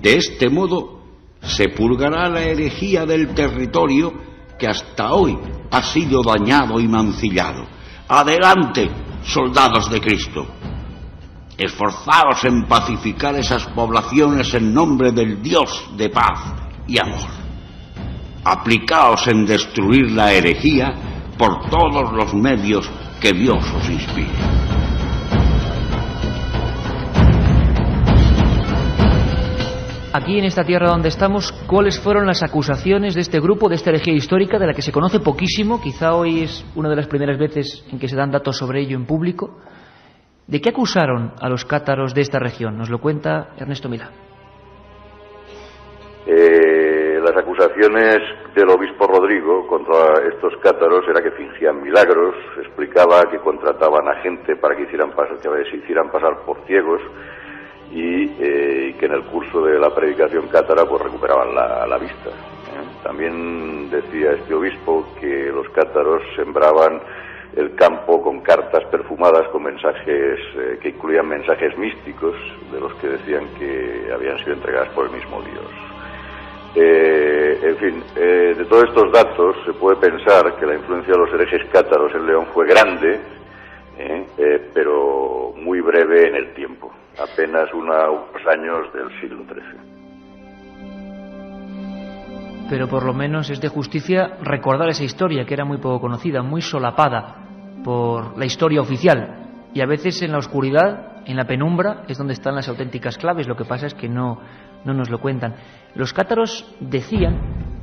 De este modo se purgará la herejía del territorio que hasta hoy ha sido dañado y mancillado. Adelante, soldados de Cristo. Esforzaos en pacificar esas poblaciones en nombre del Dios de paz y amor. Aplicaos en destruir la herejía por todos los medios que Dios os inspire. Aquí en esta tierra donde estamos, ¿cuáles fueron las acusaciones de este grupo, de esta herejía histórica, de la que se conoce poquísimo? Quizá hoy es una de las primeras veces en que se dan datos sobre ello en público. ¿De qué acusaron a los cátaros de esta región? Nos lo cuenta Ernesto Milà. Las acusaciones del obispo Rodrigo contra estos cátaros era que fingían milagros, explicaba que contrataban a gente para que se hicieran pasar por ciegos y que en el curso de la predicación cátara pues recuperaban la vista. También decía este obispo que los cátaros sembraban el campo con cartas perfumadas con mensajes que incluían mensajes místicos de los que decían que habían sido entregadas por el mismo Dios. En fin, de todos estos datos se puede pensar que la influencia de los herejes cátaros en León fue grande, pero muy breve en el tiempo, apenas unos años del siglo XIII. Pero por lo menos es de justicia recordar esa historia que era muy poco conocida, muy solapada por la historia oficial, y a veces en la oscuridad, en la penumbra, es donde están las auténticas claves. Lo que pasa es que no nos lo cuentan. Los cátaros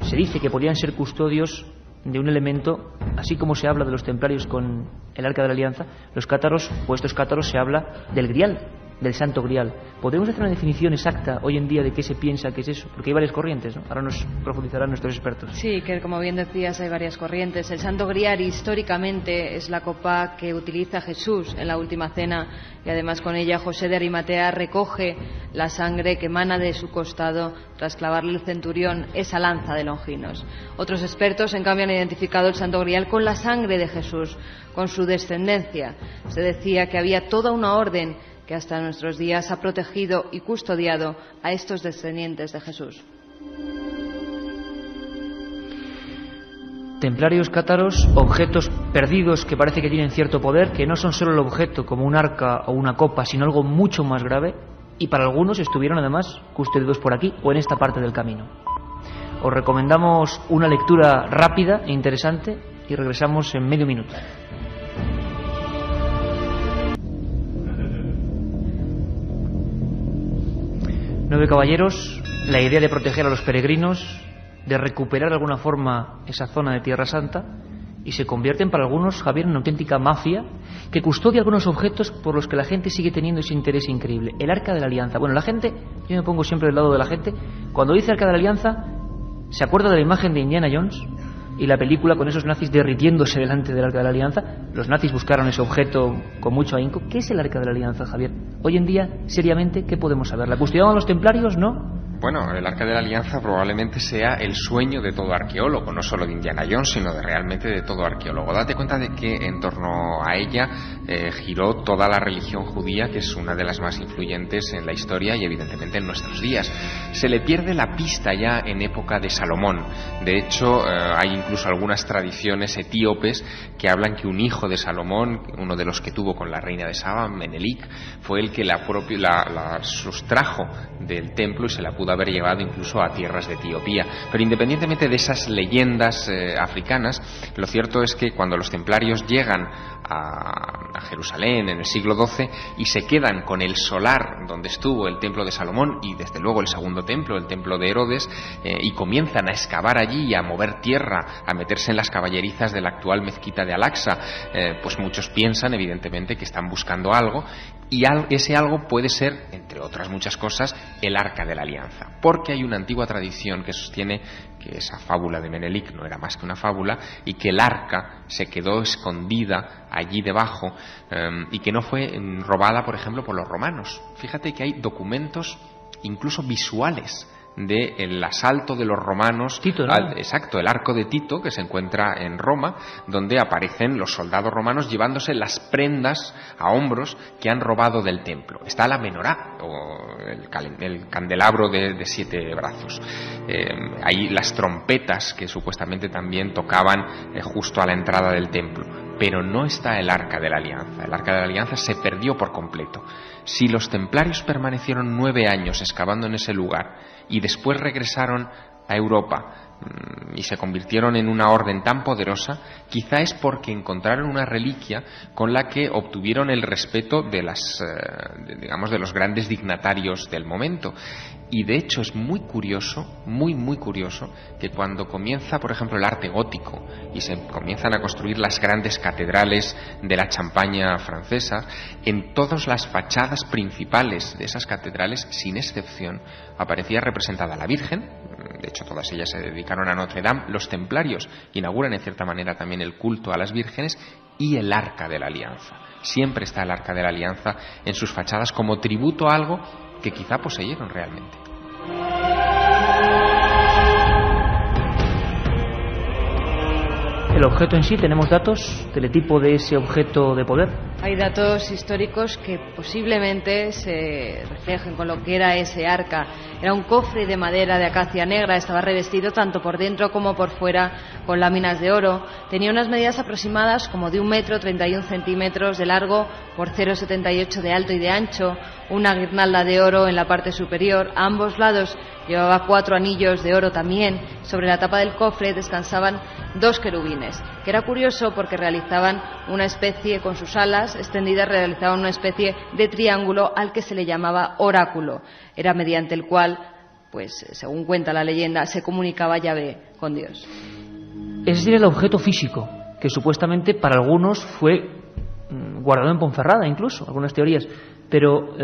se dice que podían ser custodios de un elemento, así como se habla de los templarios con el Arca de la Alianza, los cátaros, o estos cátaros, se habla del Grial, del Santo Grial. ¿Podemos hacer una definición exacta hoy en día de qué se piensa que es eso? Porque hay varias corrientes, ¿no? Ahora nos profundizarán nuestros expertos. Sí, que como bien decías, hay varias corrientes. El Santo Grial históricamente es la copa que utiliza Jesús en la Última Cena, y además con ella José de Arimatea recoge la sangre que emana de su costado tras clavarle el centurión esa lanza de Longinos. Otros expertos, en cambio, han identificado el Santo Grial con la sangre de Jesús, con su descendencia. Se decía que había toda una orden que hasta nuestros días ha protegido y custodiado a estos descendientes de Jesús. Templarios cátaros, objetos perdidos que parece que tienen cierto poder, que no son solo el objeto como un arca o una copa, sino algo mucho más grave, y para algunos estuvieron además custodiados por aquí o en esta parte del camino. Os recomendamos una lectura rápida e interesante y regresamos en medio minuto. 9 caballeros, la idea de proteger a los peregrinos, de recuperar de alguna forma esa zona de Tierra Santa, y se convierten para algunos, Javier, en una auténtica mafia que custodia algunos objetos por los que la gente sigue teniendo ese interés increíble. El Arca de la Alianza. Bueno, la gente, yo me pongo siempre del lado de la gente, cuando dice Arca de la Alianza, se acuerda de la imagen de Indiana Jones y la película con esos nazis derritiéndose delante del Arca de la Alianza. Los nazis buscaron ese objeto con mucho ahínco. ¿Qué es el Arca de la Alianza, Javier? Hoy en día, seriamente, ¿qué podemos saber? ¿La custodiaban los templarios? ¿No? Bueno, el Arca de la Alianza probablemente sea el sueño de todo arqueólogo, no solo de Indiana Jones, sino realmente de todo arqueólogo. Date cuenta de que en torno a ella giró toda la religión judía, que es una de las más influyentes en la historia y evidentemente en nuestros días. Se le pierde la pista ya en época de Salomón. De hecho, hay incluso algunas tradiciones etíopes que hablan que un hijo de Salomón, uno de los que tuvo con la reina de Saba, Menelik, fue el que la sustrajo del templo y se la pudo haber llevado incluso a tierras de Etiopía. Pero independientemente de esas leyendas africanas, lo cierto es que cuando los templarios llegan a Jerusalén en el siglo XII y se quedan con el solar donde estuvo el templo de Salomón y desde luego el segundo templo, el templo de Herodes, y comienzan a excavar allí y a mover tierra, a meterse en las caballerizas de la actual mezquita de Al-Aqsa, pues muchos piensan evidentemente que están buscando algo, y ese algo puede ser, entre otras muchas cosas, el Arca de la Alianza, porque hay una antigua tradición que sostiene que esa fábula de Menelik no era más que una fábula y que el arca se quedó escondida allí debajo y que no fue robada, por ejemplo, por los romanos. Fíjate que hay documentos incluso visuales del asalto de los romanos, Tito, ¿no? Exacto, el arco de Tito, que se encuentra en Roma, donde aparecen los soldados romanos llevándose las prendas a hombros que han robado del templo. Está la menorá, o el candelabro de 7 brazos. Hay las trompetas que supuestamente también tocaban justo a la entrada del templo. Pero no está el Arca de la Alianza. El Arca de la Alianza se perdió por completo. Si los templarios permanecieron 9 años excavando en ese lugar y después regresaron a Europa y se convirtieron en una orden tan poderosa, quizá es porque encontraron una reliquia con la que obtuvieron el respeto de de los grandes dignatarios del momento. Y de hecho es muy curioso, muy curioso, que cuando comienza, por ejemplo, el arte gótico y se comienzan a construir las grandes catedrales de la Champaña francesa, en todas las fachadas principales de esas catedrales, sin excepción, aparecía representada la Virgen. De hecho, todas ellas se dedicaron a Notre Dame. Los templarios inauguran en cierta manera también el culto a las vírgenes, y el Arca de la Alianza. Siempre está el Arca de la Alianza en sus fachadas como tributo a algo que quizá poseyeron realmente. El objeto en sí, ¿tenemos datos? ¿Teletipo de ese objeto de poder? Hay datos históricos que posiblemente se reflejen con lo que era ese arca. Era un cofre de madera de acacia negra, estaba revestido tanto por dentro como por fuera con láminas de oro. Tenía unas medidas aproximadas como de 1 metro 31 centímetros de largo por 0,78 de alto y de ancho, una guirnalda de oro en la parte superior. A ambos lados llevaba 4 anillos de oro también. Sobre la tapa del cofre descansaban 2 querubines, que era curioso porque realizaban una especie, con sus alas extendidas, realizaban una especie de triángulo al que se le llamaba oráculo. Era mediante el cual, pues según cuenta la leyenda, se comunicaba Yahvé con Dios. Es decir, el objeto físico, que supuestamente para algunos fue guardado en Ponferrada, incluso, algunas teorías. Pero,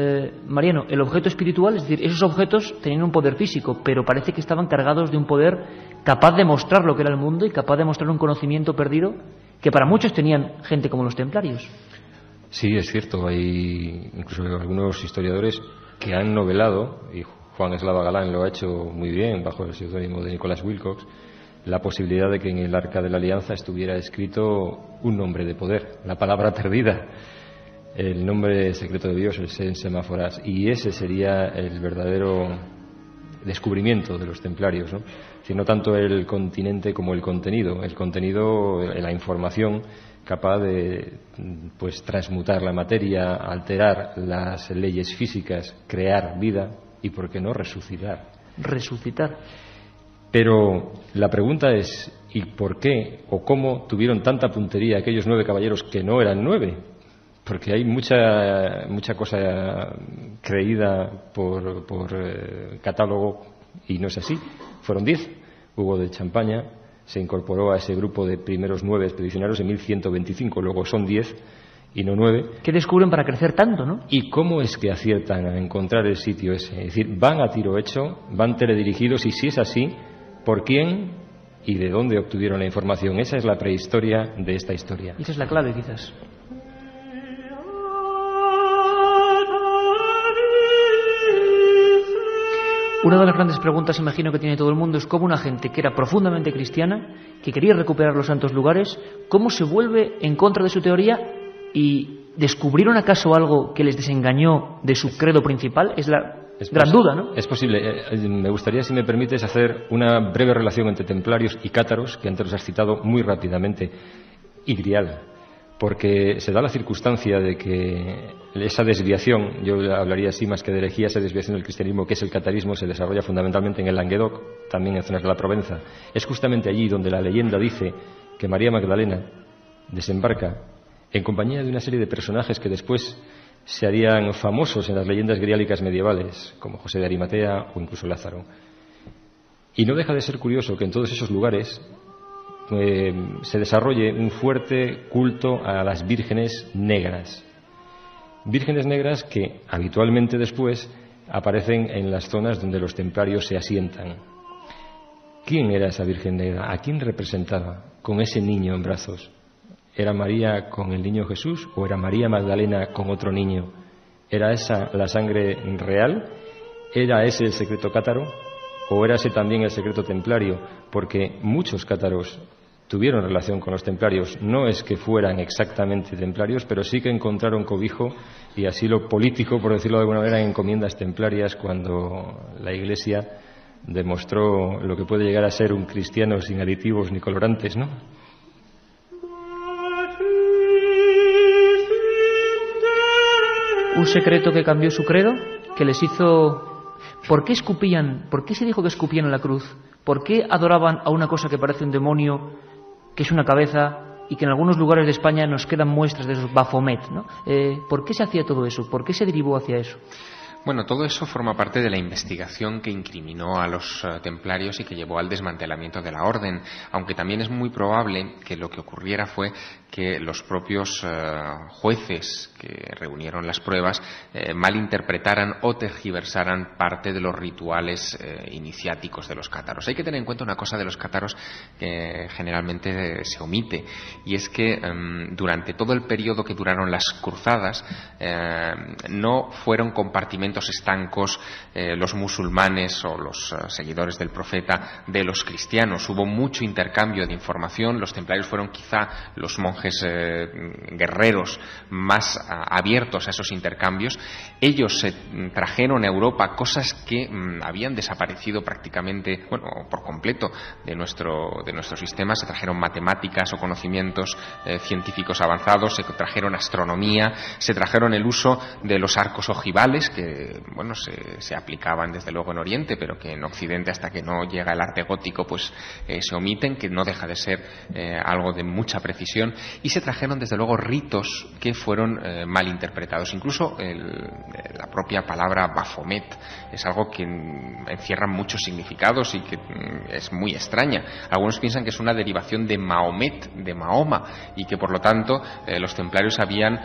Mariano, el objeto espiritual, es decir, esos objetos tenían un poder físico, pero parece que estaban cargados de un poder capaz de mostrar lo que era el mundo y capaz de mostrar un conocimiento perdido que para muchos tenían gente como los templarios. Sí, es cierto. Hay incluso algunos historiadores que han novelado, y Juan Eslava Galán lo ha hecho muy bien bajo el seudónimo de Nicholas Wilcox, la posibilidad de que en el Arca de la Alianza estuviera escrito un nombre de poder, la palabra perdida, el nombre secreto de Dios, el Sen Semáforas, y ese sería el verdadero descubrimiento de los templarios, ¿no? Si no tanto el continente como el contenido, la información capaz de pues transmutar la materia, alterar las leyes físicas, crear vida y, por qué no, resucitar. Pero la pregunta es, ¿y por qué o cómo tuvieron tanta puntería aquellos 9 caballeros que no eran 9? porque hay mucha cosa creída por catálogo y no es así. Fueron 10. Hugo de Champaña se incorporó a ese grupo de primeros 9 expedicionarios en 1125, luego son 10 y no 9. ¿Qué descubren para crecer tanto, no? ¿Y cómo es que aciertan a encontrar el sitio ese? Es decir, van a tiro hecho, van teledirigidos, y si es así, ¿por quién y de dónde obtuvieron la información? Esa es la prehistoria de esta historia. Esa es la clave, quizás. Una de las grandes preguntas, imagino, que tiene todo el mundo es cómo una gente que era profundamente cristiana, que quería recuperar los santos lugares, cómo se vuelve en contra de su teoría. ¿Y descubrieron acaso algo que les desengañó de su credo principal? Es la gran duda, ¿no? Es posible. Me gustaría, si me permites, hacer una breve relación entre templarios y cátaros, que antes los has citado muy rápidamente, y Grial, porque se da la circunstancia de que esa desviación, yo hablaría así más que de herejía, esa desviación del cristianismo, que es el catarismo, se desarrolla fundamentalmente en el Languedoc, también en zonas de la Provenza. Es justamente allí donde la leyenda dice que María Magdalena desembarca en compañía de una serie de personajes que después se harían famosos en las leyendas griálicas medievales, como José de Arimatea o incluso Lázaro. Y no deja de ser curioso que en todos esos lugares se desarrolle un fuerte culto a las vírgenes negras. Vírgenes negras que habitualmente después aparecen en las zonas donde los templarios se asientan. ¿Quién era esa Virgen negra? ¿A quién representaba con ese niño en brazos? ¿Era María con el niño Jesús o era María Magdalena con otro niño? ¿Era esa la sangre real? ¿Era ese el secreto cátaro? ¿O era ese también el secreto templario? Porque muchos cátaros tuvieron relación con los templarios. No es que fueran exactamente templarios, pero sí que encontraron cobijo y asilo político, por decirlo de alguna manera, en encomiendas templarias, cuando la Iglesia demostró lo que puede llegar a ser un cristiano sin aditivos ni colorantes, ¿no? Un secreto que cambió su credo, que les hizo... ¿Por qué escupían? ¿Por qué se dijo que escupían en la cruz? ¿Por qué adoraban a una cosa que parece un demonio, que es una cabeza, y que en algunos lugares de España nos quedan muestras de esos Baphomet, ¿no? ¿Por qué se hacía todo eso? ¿Por qué se derivó hacia eso? Bueno, todo eso forma parte de la investigación que incriminó a los templarios y que llevó al desmantelamiento de la orden, aunque también es muy probable que lo que ocurriera fue que los propios jueces que reunieron las pruebas malinterpretaran o tergiversaran parte de los rituales iniciáticos de los cátaros. Hay que tener en cuenta una cosa de los cátaros que generalmente se omite, y es que durante todo el periodo que duraron las cruzadas no fueron compartimentos estancos los musulmanes o los seguidores del profeta de los cristianos. Hubo mucho intercambio de información. Los templarios fueron quizá los monjes guerreros más abiertos a esos intercambios. Ellos se trajeron a Europa cosas que habían desaparecido prácticamente, bueno, por completo de nuestro sistema. Se trajeron matemáticas o conocimientos científicos avanzados, se trajeron astronomía, se trajeron el uso de los arcos ojivales, que bueno, se aplicaban desde luego en Oriente, pero que en Occidente, hasta que no llega el arte gótico, pues se omiten, que no deja de ser algo de mucha precisión. Y se trajeron desde luego ritos que fueron mal interpretados. Incluso la propia palabra Baphomet es algo que encierra muchos significados y que es muy extraña. Algunos piensan que es una derivación de Mahomet, de Mahoma, y que por lo tanto los templarios habían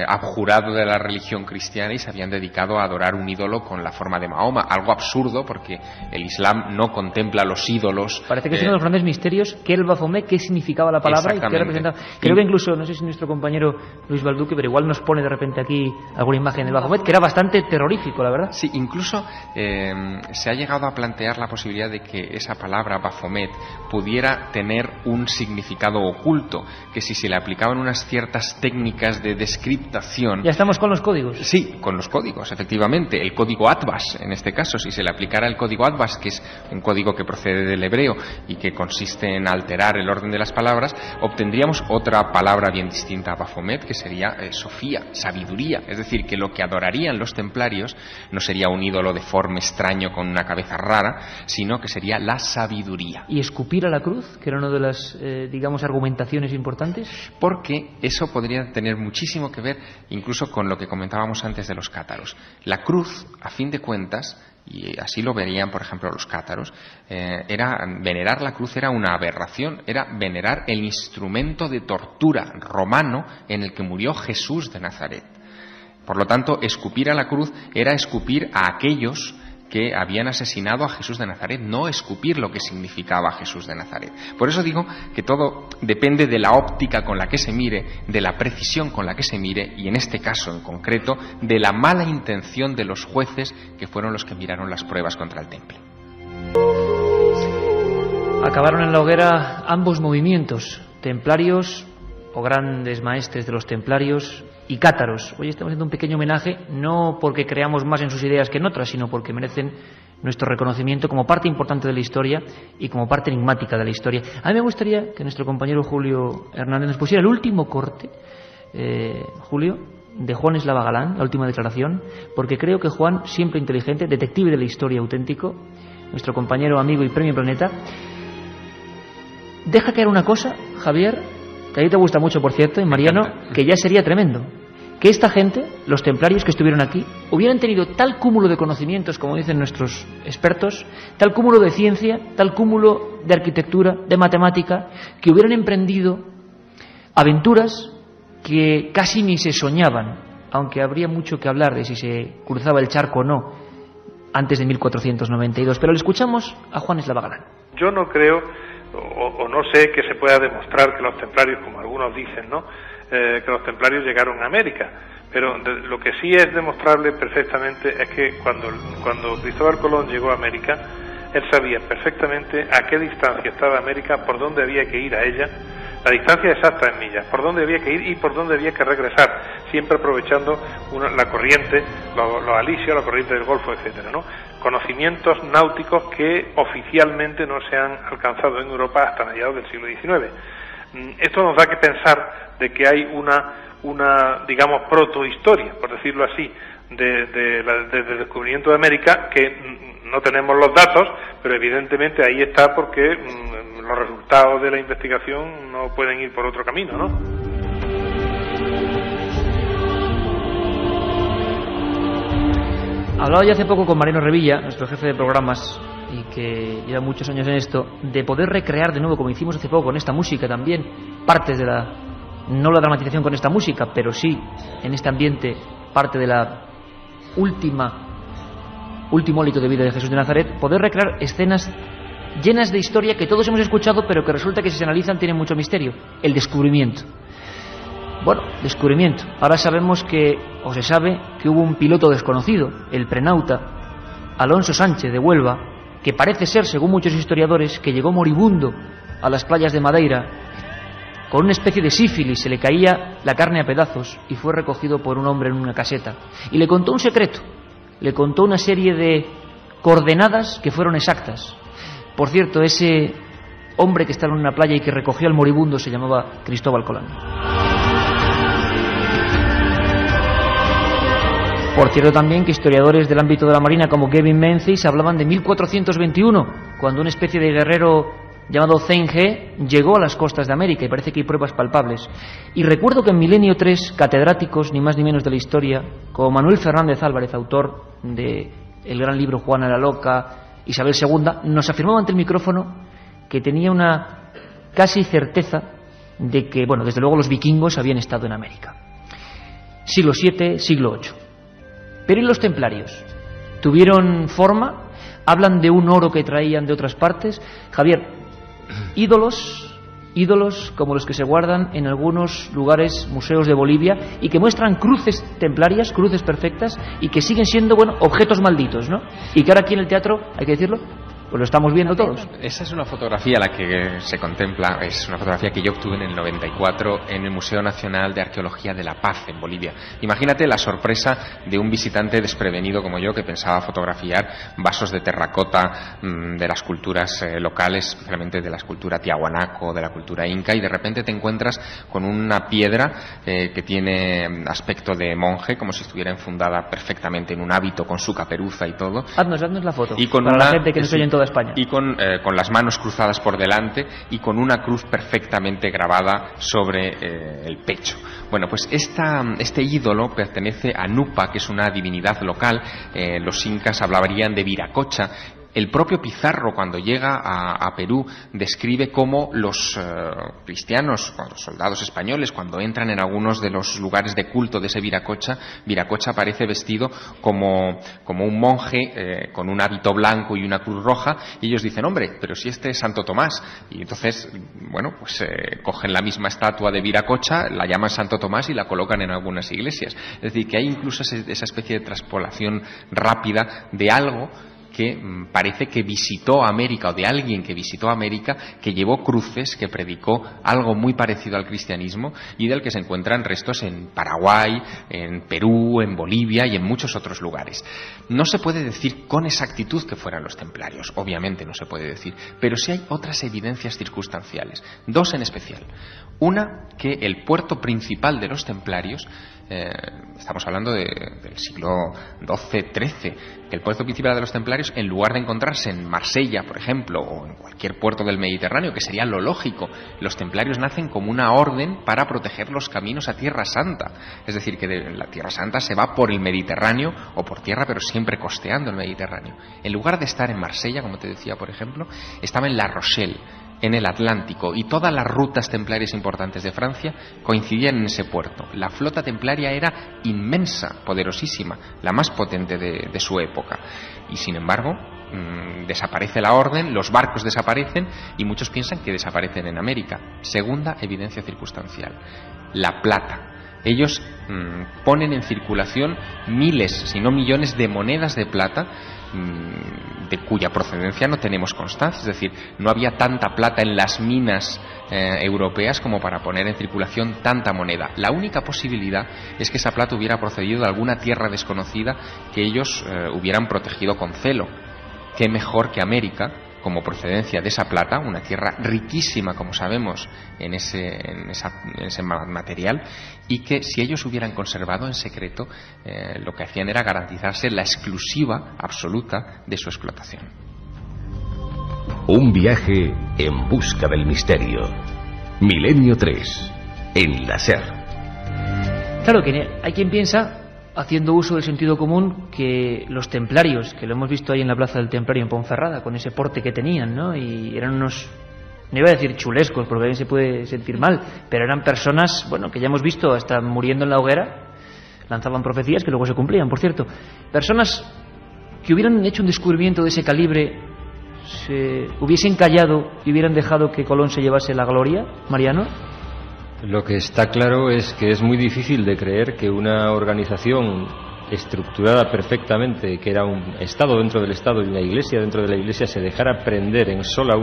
abjurado de la religión cristiana y se habían dedicado a adorar un ídolo con la forma de Mahoma. Algo absurdo, porque el Islam no contempla los ídolos. Parece que es uno de los grandes misterios, que el Baphomet, qué significaba la palabra y qué representaba. Creo que incluso, no sé si nuestro compañero Luis Balduque, pero igual nos pone de repente aquí alguna imagen del Baphomet, que era bastante terrorífico, la verdad. Sí, incluso se ha llegado a plantear la posibilidad de que esa palabra Baphomet pudiera tener un significado oculto, que si se le aplicaban unas ciertas técnicas de descriptación... Ya estamos con los códigos. Sí, con los códigos, efectivamente. El código Atbas, en este caso, si se le aplicara el código Atbas, que es un código que procede del hebreo y que consiste en alterar el orden de las palabras, obtendríamos otra otra palabra bien distinta a Baphomet, que sería Sofía, sabiduría. Es decir, que lo que adorarían los templarios no sería un ídolo deforme, extraño, con una cabeza rara, sino que sería la sabiduría. ¿Y escupir a la cruz, que era una de las, digamos, argumentaciones importantes? Porque eso podría tener muchísimo que ver incluso con lo que comentábamos antes de los cátaros. La cruz, a fin de cuentas, y así lo verían, por ejemplo, los cátaros, venerar la cruz era una aberración, era venerar el instrumento de tortura romano en el que murió Jesús de Nazaret. Por lo tanto, escupir a la cruz era escupir a aquellos que habían asesinado a Jesús de Nazaret, no escupir lo que significaba Jesús de Nazaret. Por eso digo que todo depende de la óptica con la que se mire, de la precisión con la que se mire, y en este caso en concreto, de la mala intención de los jueces que fueron los que miraron las pruebas contra el temple. Acabaron en la hoguera ambos movimientos, templarios o grandes maestres de los templarios y cátaros. Hoy estamos haciendo un pequeño homenaje, no porque creamos más en sus ideas que en otras, sino porque merecen nuestro reconocimiento como parte importante de la historia y como parte enigmática de la historia. A mí me gustaría que nuestro compañero Julio Hernández nos pusiera el último corte, Julio, de Juan Eslava Galán, la última declaración, porque creo que Juan, siempre inteligente, detective de la historia auténtico, nuestro compañero, amigo y premio Planeta, deja caer una cosa, Javier, que a ti te gusta mucho, por cierto, y Mariano, que ya sería tremendo. Que esta gente, los templarios que estuvieron aquí, hubieran tenido tal cúmulo de conocimientos, como dicen nuestros expertos, tal cúmulo de ciencia, tal cúmulo de arquitectura, de matemática, que hubieran emprendido aventuras que casi ni se soñaban, aunque habría mucho que hablar de si se cruzaba el charco o no, antes de 1492. Pero le escuchamos a Juan Eslava Galán. Yo no creo, o no sé que se pueda demostrar que los templarios, como algunos dicen, ¿no?, que los templarios llegaron a América, pero lo que sí es demostrable perfectamente es que cuando Cristóbal Colón llegó a América, él sabía perfectamente a qué distancia estaba América, por dónde había que ir a ella, la distancia exacta en millas, por dónde había que ir y por dónde había que regresar, siempre aprovechando la corriente, los alisios, la corriente del Golfo, etcétera, ¿no? Conocimientos náuticos que oficialmente no se han alcanzado en Europa hasta mediados del siglo XIX. Esto nos da que pensar de que hay una digamos, protohistoria, por decirlo así, desde el descubrimiento de América, que no tenemos los datos, pero evidentemente ahí está porque los resultados de la investigación no pueden ir por otro camino, ¿no? Hablaba ya hace poco con Mariano Revilla, nuestro jefe de programas, y que lleva muchos años en esto, de poder recrear de nuevo, como hicimos hace poco con esta música también, partes de no la dramatización con esta música, pero sí en este ambiente, parte de la último hálito de vida de Jesús de Nazaret, poder recrear escenas llenas de historia que todos hemos escuchado, pero que resulta que si se analizan tienen mucho misterio. El descubrimiento. Bueno, descubrimiento. Ahora sabemos o se sabe, que hubo un piloto desconocido, el prenauta Alonso Sánchez de Huelva, que parece ser, según muchos historiadores, que llegó moribundo a las playas de Madeira con una especie de sífilis, se le caía la carne a pedazos y fue recogido por un hombre en una caseta. Y le contó un secreto, le contó una serie de coordenadas que fueron exactas. Por cierto, ese hombre que estaba en una playa y que recogió al moribundo se llamaba Cristóbal Colón. Por cierto también que historiadores del ámbito de la Marina como Gavin Menzies hablaban de 1421, cuando una especie de guerrero llamado Zheng-He llegó a las costas de América, y parece que hay pruebas palpables. Y recuerdo que en Milenio 3, catedráticos ni más ni menos de la historia, como Manuel Fernández Álvarez, autor de el gran libro Juana la Loca, Isabel II, nos afirmaba ante el micrófono que tenía una casi certeza de que, bueno, desde luego los vikingos habían estado en América. Siglo VII, siglo VIII. Pero ¿y los templarios? ¿Tuvieron forma? Hablan de un oro que traían de otras partes. Javier, ídolos como los que se guardan en algunos lugares, museos de Bolivia, y que muestran cruces templarias, cruces perfectas, y que siguen siendo, bueno, objetos malditos, ¿no? Y que ahora aquí en el teatro, hay que decirlo, Pues lo estamos viendo todos. Esa es una fotografía la que se contempla, es una fotografía que yo obtuve en el 94 en el Museo Nacional de Arqueología de La Paz, en Bolivia. Imagínate la sorpresa de un visitante desprevenido como yo, que pensaba fotografiar vasos de terracota de las culturas locales, especialmente de la cultura tiahuanaco, de la cultura inca, y de repente te encuentras con una piedra que tiene aspecto de monje, como si estuviera enfundada perfectamente en un hábito con su caperuza y todo. Haznos la foto, y con para la gente que nos oye en toda España. Y con las manos cruzadas por delante y con una cruz perfectamente grabada sobre el pecho. Bueno, pues este ídolo pertenece a Nupa, que es una divinidad local. Los incas hablarían de Viracocha. El propio Pizarro, cuando llega a Perú, describe cómo los cristianos, o los soldados españoles, cuando entran en algunos de los lugares de culto de ese Viracocha aparece vestido como un monje con un hábito blanco y una cruz roja, y ellos dicen, hombre, pero si este es Santo Tomás. Y entonces, bueno, pues cogen la misma estatua de Viracocha, la llaman Santo Tomás y la colocan en algunas iglesias. Es decir, que hay incluso esa especie de transpolación rápida de algo que parece que visitó América, o de alguien que visitó América, que llevó cruces, que predicó algo muy parecido al cristianismo, y del que se encuentran restos en Paraguay, en Perú, en Bolivia y en muchos otros lugares. No se puede decir con exactitud que fueran los templarios, obviamente no se puede decir, pero sí hay otras evidencias circunstanciales, dos en especial. Una, que el puerto principal de los templarios, estamos hablando del siglo XII-XIII, que el puerto principal de los templarios, en lugar de encontrarse en Marsella, por ejemplo, o en cualquier puerto del Mediterráneo, que sería lo lógico, los templarios nacen como una orden para proteger los caminos a Tierra Santa. Es decir, que de la Tierra Santa se va por el Mediterráneo o por tierra, pero siempre costeando el Mediterráneo. En lugar de estar en Marsella, como te decía, por ejemplo, estaba en La Rochelle, en el Atlántico, y todas las rutas templarias importantes de Francia coincidían en ese puerto. La flota templaria era inmensa, poderosísima, la más potente de su época. Y sin embargo, desaparece la orden, los barcos desaparecen, y muchos piensan que desaparecen en América. Segunda evidencia circunstancial, la plata. Ellos ponen en circulación miles, si no millones, de monedas de plata, de cuya procedencia no tenemos constancia. Es decir, no había tanta plata en las minas europeas como para poner en circulación tanta moneda. La única posibilidad es que esa plata hubiera procedido de alguna tierra desconocida que ellos hubieran protegido con celo. Qué mejor que América, como procedencia de esa plata, una tierra riquísima, como sabemos, en ese material, y que si ellos hubieran conservado en secreto, lo que hacían era garantizarse la exclusiva absoluta de su explotación. Un viaje en busca del misterio. Milenio 3, en la SER. Claro que hay quien piensa, haciendo uso del sentido común, que los templarios, que lo hemos visto ahí en la Plaza del Templario en Ponferrada, con ese porte que tenían, ¿no? Y eran unos, no iba a decir chulescos, porque alguien se puede sentir mal, pero eran personas, bueno, que ya hemos visto hasta muriendo en la hoguera, lanzaban profecías que luego se cumplían, por cierto. Personas que hubieran hecho un descubrimiento de ese calibre, se hubiesen callado y hubieran dejado que Colón se llevase la gloria, Mariano. Lo que está claro es que es muy difícil de creer que una organización estructurada perfectamente, que era un Estado dentro del Estado y una Iglesia dentro de la Iglesia, se dejara prender en solo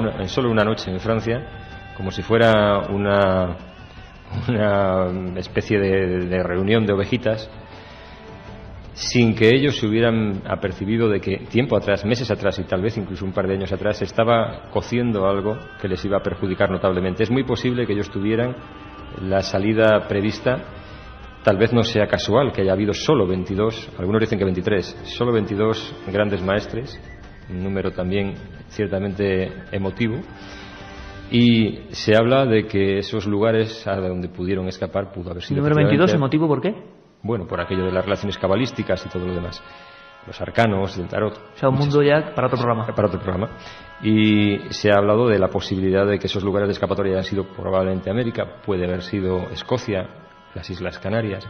una noche en Francia, como si fuera una especie de reunión de ovejitas, sin que ellos se hubieran apercibido de que tiempo atrás, meses atrás y tal vez incluso un par de años atrás, se estaba cociendo algo que les iba a perjudicar notablemente. Es muy posible que ellos tuvieran la salida prevista. Tal vez no sea casual que haya habido solo 22, algunos dicen que 23, solo 22 grandes maestres, un número también ciertamente emotivo, y se habla de que esos lugares a donde pudieron escapar pudo haber sido... ¿Número 22 emotivo por qué? Bueno, por aquello de las relaciones cabalísticas y todo lo demás, los arcanos, del tarot. O sea, un mundo ya para otro programa. Para otro programa. Y se ha hablado de la posibilidad de que esos lugares de escapatoria hayan sido probablemente América, puede haber sido Escocia, las Islas Canarias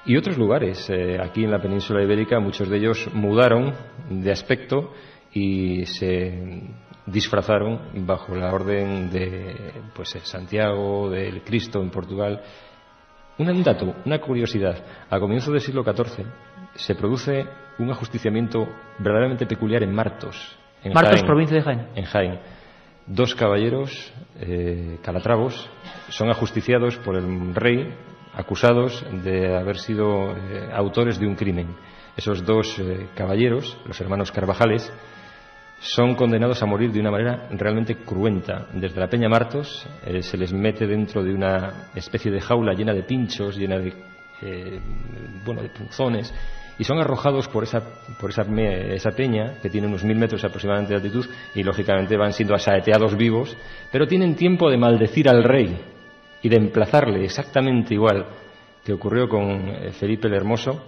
y otros lugares. Aquí en la península ibérica muchos de ellos mudaron de aspecto y se disfrazaron bajo la orden de Santiago, del Cristo en Portugal. Un dato, una curiosidad: a comienzos del siglo XIV se produce un ajusticiamiento verdaderamente peculiar en Martos, Martos, provincia de Jaén. En Jaén. 2 caballeros calatravos son ajusticiados por el rey, acusados de haber sido autores de un crimen. Esos 2 caballeros, los hermanos Carvajales, son condenados a morir de una manera realmente cruenta. Desde la Peña Martos se les mete dentro de una especie de jaula llena de pinchos, llena de de punzones, y son arrojados por esa peña, que tiene unos 1000 metros aproximadamente de altitud, y lógicamente van siendo asaeteados vivos, pero tienen tiempo de maldecir al rey y de emplazarle exactamente igual que ocurrió con Felipe el Hermoso,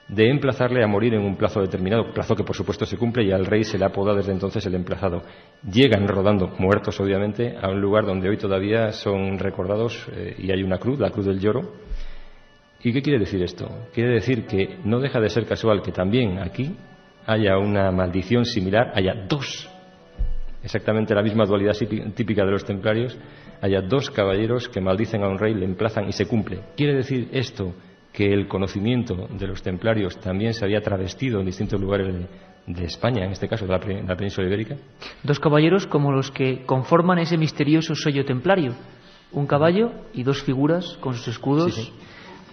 de emplazarle a morir en un plazo determinado, plazo que por supuesto se cumple, y al rey se le apoda desde entonces el emplazado. Llegan rodando, muertos obviamente, a un lugar donde hoy todavía son recordados y hay una cruz, la Cruz del Lloro. ¿Y qué quiere decir esto? Quiere decir que no deja de ser casual que también aquí haya una maldición similar, haya 2, exactamente la misma dualidad típica de los templarios, haya 2 caballeros que maldicen a un rey, le emplazan y se cumple. ¿Quiere decir esto que el conocimiento de los templarios también se había travestido en distintos lugares de España, en este caso de la península ibérica? 2 caballeros como los que conforman ese misterioso sello templario. Un caballo y 2 figuras con sus escudos. Sí.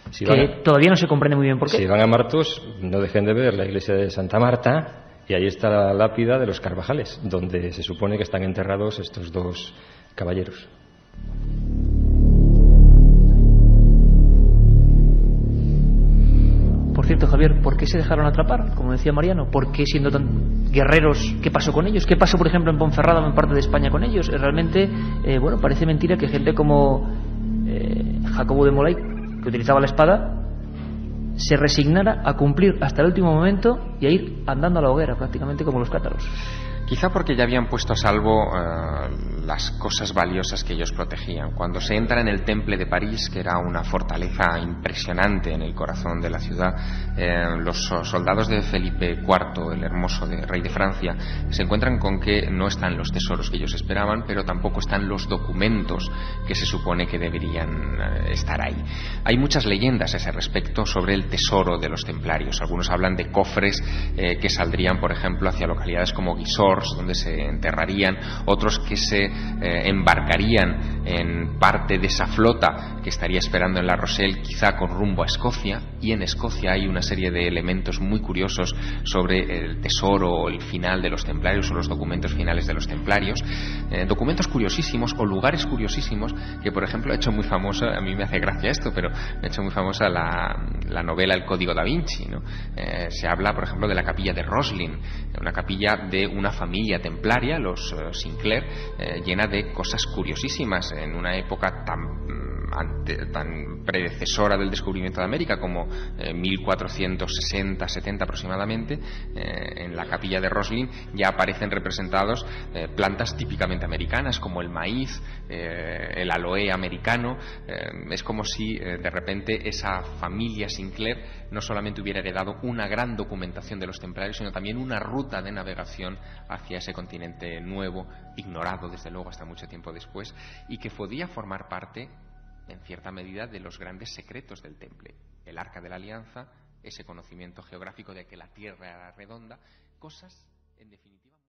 Si todavía no se comprende muy bien por qué. Si van a Martos, no dejen de ver la iglesia de Santa Marta, y ahí está la lápida de los Carvajales, donde se supone que están enterrados estos 2 caballeros. Por cierto, Javier, ¿por qué se dejaron atrapar? Como decía Mariano, ¿por qué siendo tan guerreros? ¿Qué pasó con ellos? ¿Qué pasó, por ejemplo, en Ponferrada o en parte de España con ellos? Realmente, parece mentira que gente como Jacobo de Molay, que utilizaba la espada, se resignara a cumplir hasta el último momento y a ir andando a la hoguera, prácticamente como los cátaros. Quizá porque ya habían puesto a salvo las cosas valiosas que ellos protegían. Cuando se entra en el Temple de París, que era una fortaleza impresionante en el corazón de la ciudad, los soldados de Felipe IV, el Hermoso, rey de Francia, se encuentran con que no están los tesoros que ellos esperaban, pero tampoco están los documentos que se supone que deberían estar ahí. Hay muchas leyendas a ese respecto sobre el tesoro de los templarios. Algunos hablan de cofres que saldrían, por ejemplo, hacia localidades como Guisors, donde se enterrarían, otros que se embarcarían en parte de esa flota que estaría esperando en La Rochelle, quizá con rumbo a Escocia, y en Escocia hay una serie de elementos muy curiosos sobre el tesoro o el final de los templarios o los documentos finales de los templarios, documentos curiosísimos o lugares curiosísimos que, por ejemplo, ha hecho muy famosa, a mí me hace gracia esto, pero me ha hecho muy famosa la novela El Código da Vinci, ¿no? Se habla, por ejemplo, de la capilla de Roslin, una capilla de una familia templaria, los Sinclair, llena de cosas curiosísimas en una época tan predecesora del descubrimiento de América como 1460-70 aproximadamente. En la capilla de Roslin ya aparecen representados plantas típicamente americanas como el maíz, el aloe americano. Es como si de repente esa familia Sinclair no solamente hubiera heredado una gran documentación de los templarios, sino también una ruta de navegación hacia ese continente nuevo, ignorado desde luego hasta mucho tiempo después, y que podía formar parte en cierta medida de los grandes secretos del Temple: el Arca de la Alianza, ese conocimiento geográfico de que la Tierra era redonda, cosas en definitiva.